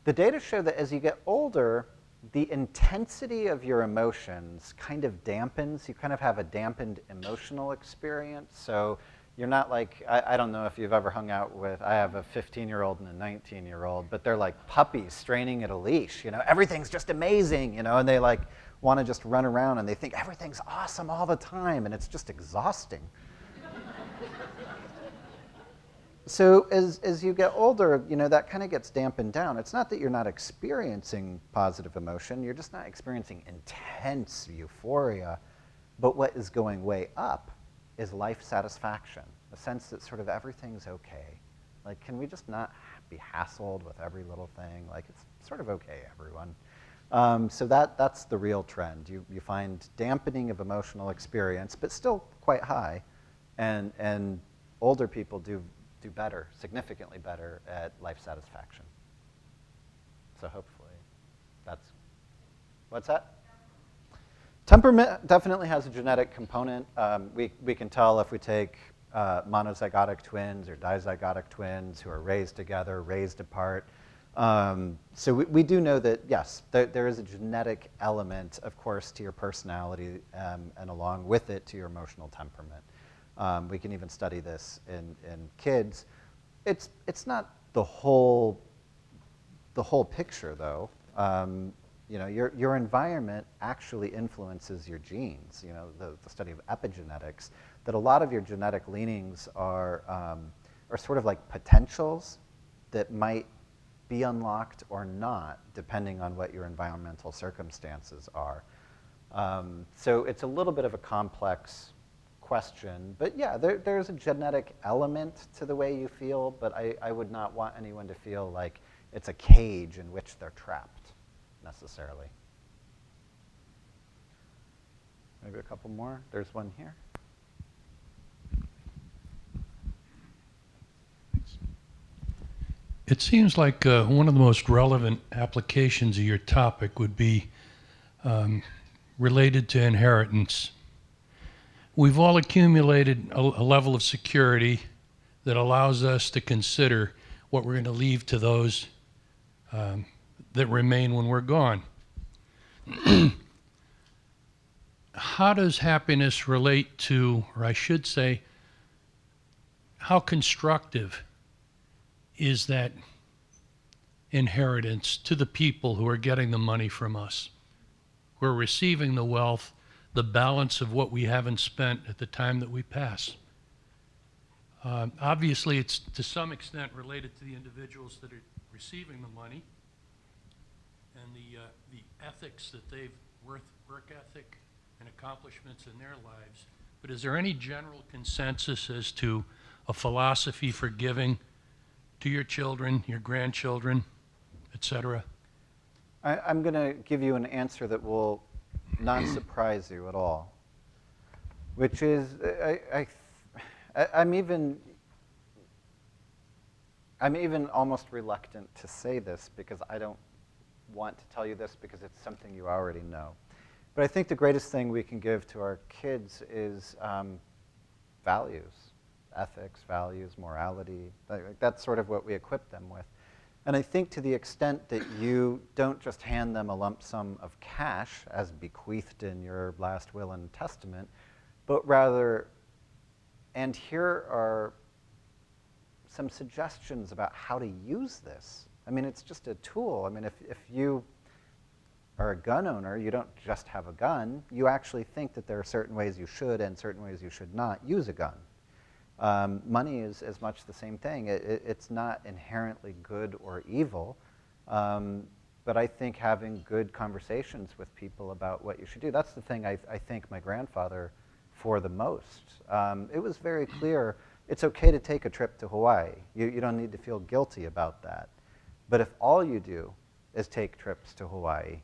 data show that as you get older, the intensity of your emotions kind of dampens. You kind of have a dampened emotional experience. So you're not like, I don't know if you've ever hung out with, I have a 15-year-old and a 19-year-old, but they're like puppies straining at a leash. Everything's just amazing, and they like want to just run around and they think everything's awesome all the time, and it's just exhausting. So as you get older, that kind of gets dampened down. It's not that you're not experiencing positive emotion, you're just not experiencing intense euphoria. But what is going way up is life satisfaction, a sense that sort of everything's okay. Like, can we just not be hassled with every little thing? Like, it's sort of okay, everyone. So that's the real trend. You find dampening of emotional experience, but still quite high. And older people do better, significantly better at life satisfaction. So hopefully that's, what's that? Temperament definitely has a genetic component. We can tell if we take monozygotic twins or dizygotic twins who are raised together, raised apart. So we do know that, yes, there is a genetic element, of course, to your personality and along with it to your emotional temperament. We can even study this in kids. It's not the whole picture, though. Your environment actually influences your genes. The study of epigenetics, that a lot of your genetic leanings are sort of like potentials that might be unlocked or not, depending on what your environmental circumstances are. So it's a little bit of a complex question, but yeah, there's a genetic element to the way you feel, but I would not want anyone to feel like it's a cage in which they're trapped, necessarily. Maybe a couple more. There's one here. It seems like one of the most relevant applications of your topic would be related to inheritance. We've all accumulated a level of security that allows us to consider what we're going to leave to those that remain when we're gone. How does happiness relate to, or I should say, how constructive is that inheritance to the people who are getting the money from us? We're receiving the wealth, the balance of what we haven't spent at the time that we pass. Obviously, it's to some extent related to the individuals that are receiving the money and the ethics that they've, work ethic and accomplishments in their lives. But is there any general consensus as to a philosophy for giving to your children, your grandchildren, etc.? I'm going to give you an answer that will not surprise you at all, which is I'm even almost reluctant to say this because I don't want to tell you this because it's something you already know. But I think the greatest thing we can give to our kids is values, ethics, values, morality. That's sort of what we equip them with. And I think to the extent that you don't just hand them a lump sum of cash as bequeathed in your last will and testament, but rather, and here are some suggestions about how to use this. I mean, it's just a tool. I mean, if you are a gun owner, you don't just have a gun. You actually think that there are certain ways you should and certain ways you should not use a gun. Money is as much the same thing. It's not inherently good or evil, but I think having good conversations with people about what you should do, that's the thing I thank my grandfather for the most. It was very clear, it's okay to take a trip to Hawaii. You don't need to feel guilty about that. But if all you do is take trips to Hawaii,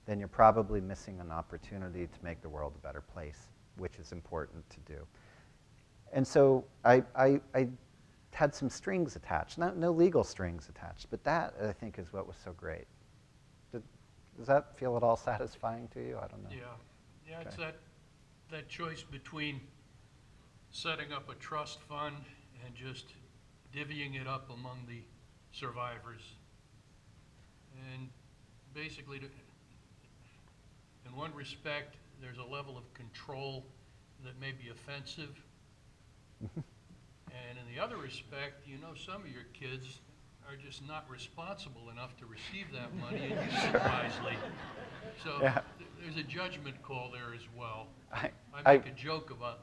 then you're probably missing an opportunity to make the world a better place, which is important to do. And so I had some strings attached, no legal strings attached, but that, I think, is what was so great. Does that feel at all satisfying to you? I don't know. Yeah, Okay. It's that choice between setting up a trust fund and just divvying it up among the survivors. And basically, in one respect, there's a level of control that may be offensive. And in the other respect, you know, some of your kids are just not responsible enough to receive that money and use it wisely. So Yeah. there's a judgment call there as well. I I make a joke about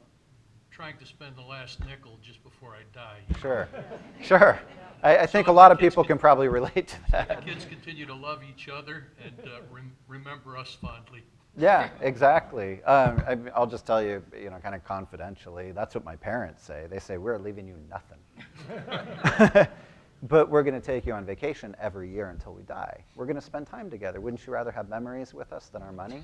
trying to spend the last nickel just before I die. Sure, sure. I think So a lot the of kids people can- can probably relate to The that. kids continue to love each other and remember us fondly. Yeah, exactly. I'll just tell you, kind of confidentially, that's what my parents say. They say, we're leaving you nothing. But we're going to take you on vacation every year until we die. We're going to spend time together. Wouldn't you rather have memories with us than our money?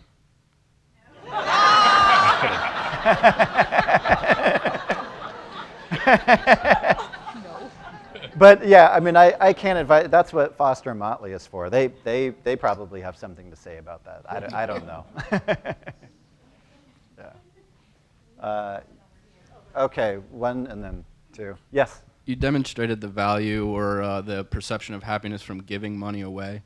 But yeah, I mean, I can't advise. That's what Foster and Motley is for. They probably have something to say about that. I don't know. Yeah. Okay, one and then two. Yes. You demonstrated the value or the perception of happiness from giving money away.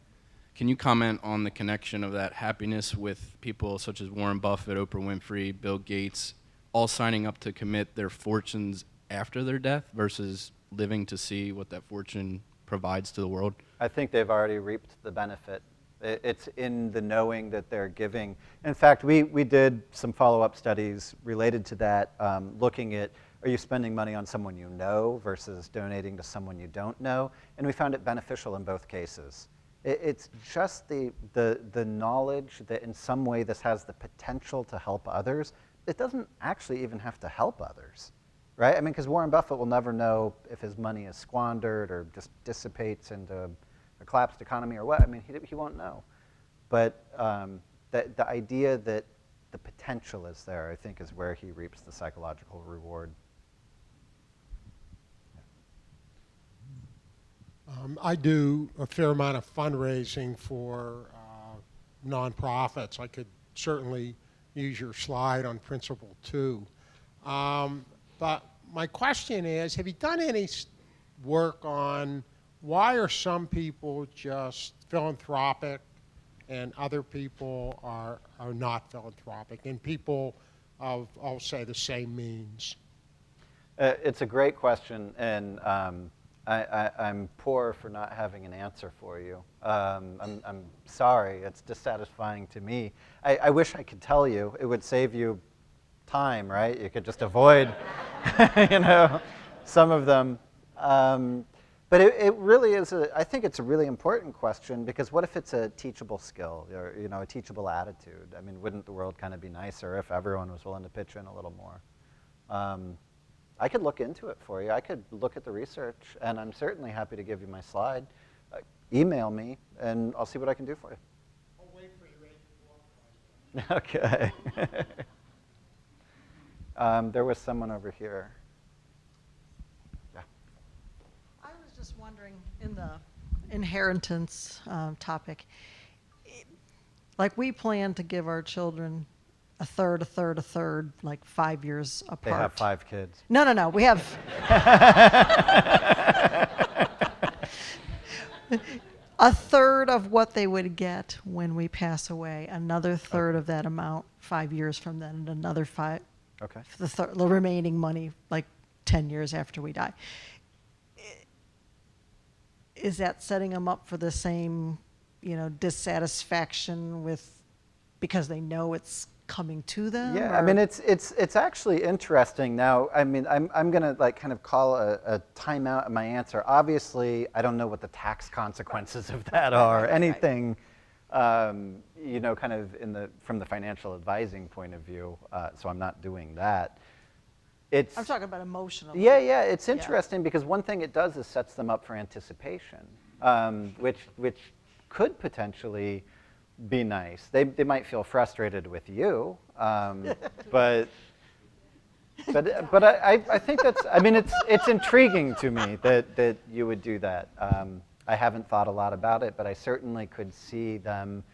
Can you comment on the connection of that happiness with people such as Warren Buffett, Oprah Winfrey, Bill Gates, all signing up to commit their fortunes after their death versus living to see what that fortune provides to the world? I think they've already reaped the benefit. It's in the knowing that they're giving. In fact, we did some follow-up studies related to that, looking at, are you spending money on someone you know versus donating to someone you don't know? And we found it beneficial in both cases. It's just the knowledge that in some way this has the potential to help others. It doesn't actually even have to help others, right? I mean, because Warren Buffett will never know if his money is squandered or just dissipates into a collapsed economy or what. I mean, he won't know. But the idea that the potential is there, I think, is where he reaps the psychological reward. I do a fair amount of fundraising for nonprofits. I could certainly use your slide on Principle 2. But my question is, have you done any work on why are some people just philanthropic and other people are not philanthropic, and people of, I'll say, the same means? It's a great question, and I'm poor for not having an answer for you. I'm sorry, it's dissatisfying to me. I wish I could tell you. It would save you time, right? You could just avoid, some of them. But it really is, I think it's a really important question, because what if it's a teachable skill, or a teachable attitude? I mean, wouldn't the world kind of be nicer if everyone was willing to pitch in a little more? I could look into it for you. I could look at the research, and I'm certainly happy to give you my slide. Email me, and I'll see what I can do for you. I'll wait for your question. Okay. There was someone over here. Yeah. I was just wondering, in the inheritance topic, like we plan to give our children a third, like 5 years apart. They have 5 kids. No. We have a third of what they would get when we pass away, another third of that amount 5 years from then, and another 5. Okay. The remaining money, like 10 years after we die. Is that setting them up for the same, dissatisfaction with, because they know it's coming to them? Yeah, or? I mean, it's actually interesting. Now, I mean, I'm gonna kind of call a timeout in my answer. Obviously, I don't know what the tax consequences of that are. Right. Anything, kind of from the financial advising point of view. So I'm not doing that. I'm talking about emotionally. Yeah, it's interesting because one thing it does is sets them up for anticipation, which could potentially be nice. They might feel frustrated with you, but I think that's, I mean, it's intriguing to me that you would do that. I haven't thought a lot about it, but I certainly could see them.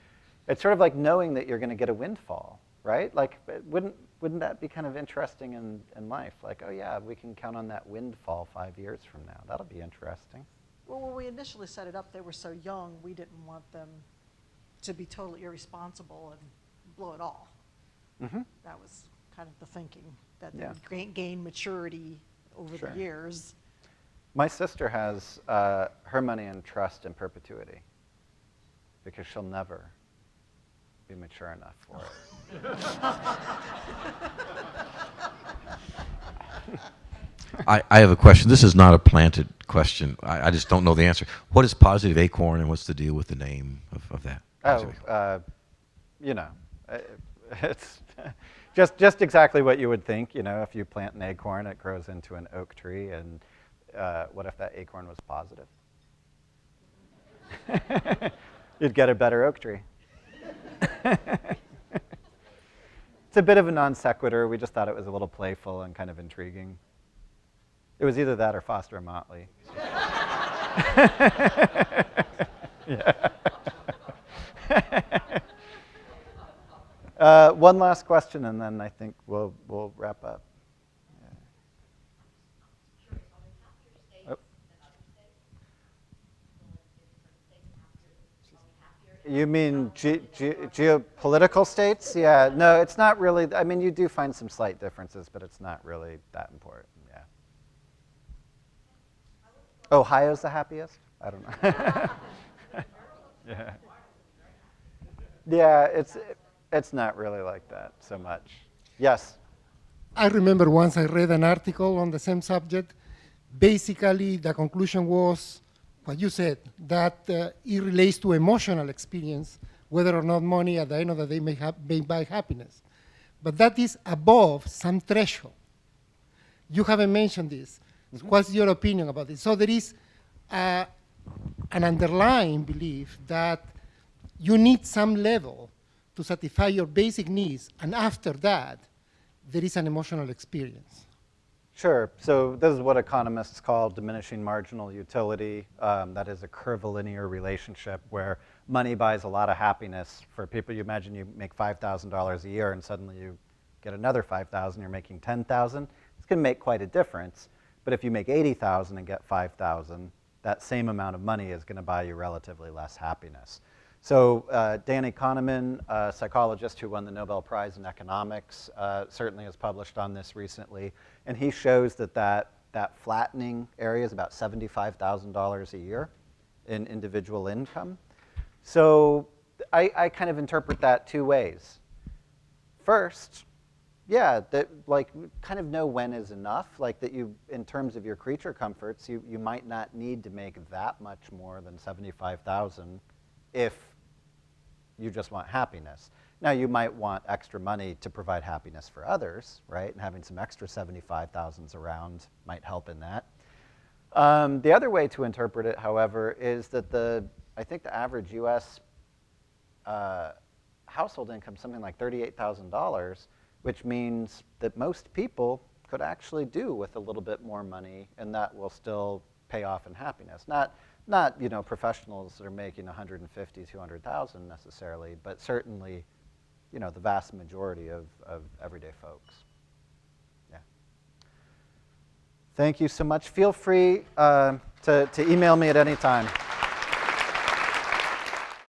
It's sort of like knowing that you're going to get a windfall, right? Like, wouldn't that be kind of interesting in life? Like, oh yeah, we can count on that windfall 5 years from now. That'll be interesting. Well, when we initially set it up, they were so young, we didn't want them to be totally irresponsible and blow it all. Mm-hmm. That was kind of the thinking, that Yeah. they would gain maturity over Sure. the years. My sister has her money in trust in perpetuity because she'll never be mature enough for it. I have a question. This is not a planted question. I just don't know the answer. What is Positive Acorn, and what's the deal with the name of that? Positive Acorn? It's just exactly what you would think. If you plant an acorn, it grows into an oak tree, and what if that acorn was positive? You'd get a better oak tree. It's a bit of a non sequitur. We just thought it was a little playful and kind of intriguing. It was either that or Foster and Motley. One last question, and then I think we'll wrap up. Oh. You mean geopolitical states? Yeah, no, it's not really. I mean, you do find some slight differences, but it's not really that important. Yeah. Ohio's the happiest? I don't know. Yeah. Yeah, it's not really like that so much. Yes. I remember once I read an article on the same subject. Basically, the conclusion was what you said, that it relates to emotional experience, whether or not money at the end of the day may buy happiness. But that is above some threshold. You haven't mentioned this. Mm-hmm. What's your opinion about this? So there is an underlying belief that you need some level to satisfy your basic needs, and after that, there is an emotional experience. Sure. So this is what economists call diminishing marginal utility. That is a curvilinear relationship where money buys a lot of happiness for people. You imagine you make $5,000 a year and suddenly you get another 5,000, you're making 10,000. It's going to make quite a difference. But if you make 80,000 and get 5,000, that same amount of money is going to buy you relatively less happiness. So Danny Kahneman, a psychologist who won the Nobel Prize in economics, certainly has published on this recently. And he shows that flattening area is about $75,000 a year in individual income. So I kind of interpret that two ways. First, yeah, that like kind of know when is enough, like that you, in terms of your creature comforts, you might not need to make that much more than 75,000 if you just want happiness. Now, you might want extra money to provide happiness for others, right? And having some extra 75,000s around might help in that. The other way to interpret it, however, is that I think the average US household income is something like $38,000, which means that most people could actually do with a little bit more money, and that will still pay off in happiness. Not professionals that are making 150, 200,000 necessarily, but certainly, the vast majority of everyday folks. Yeah. Thank you so much. Feel free to email me at any time.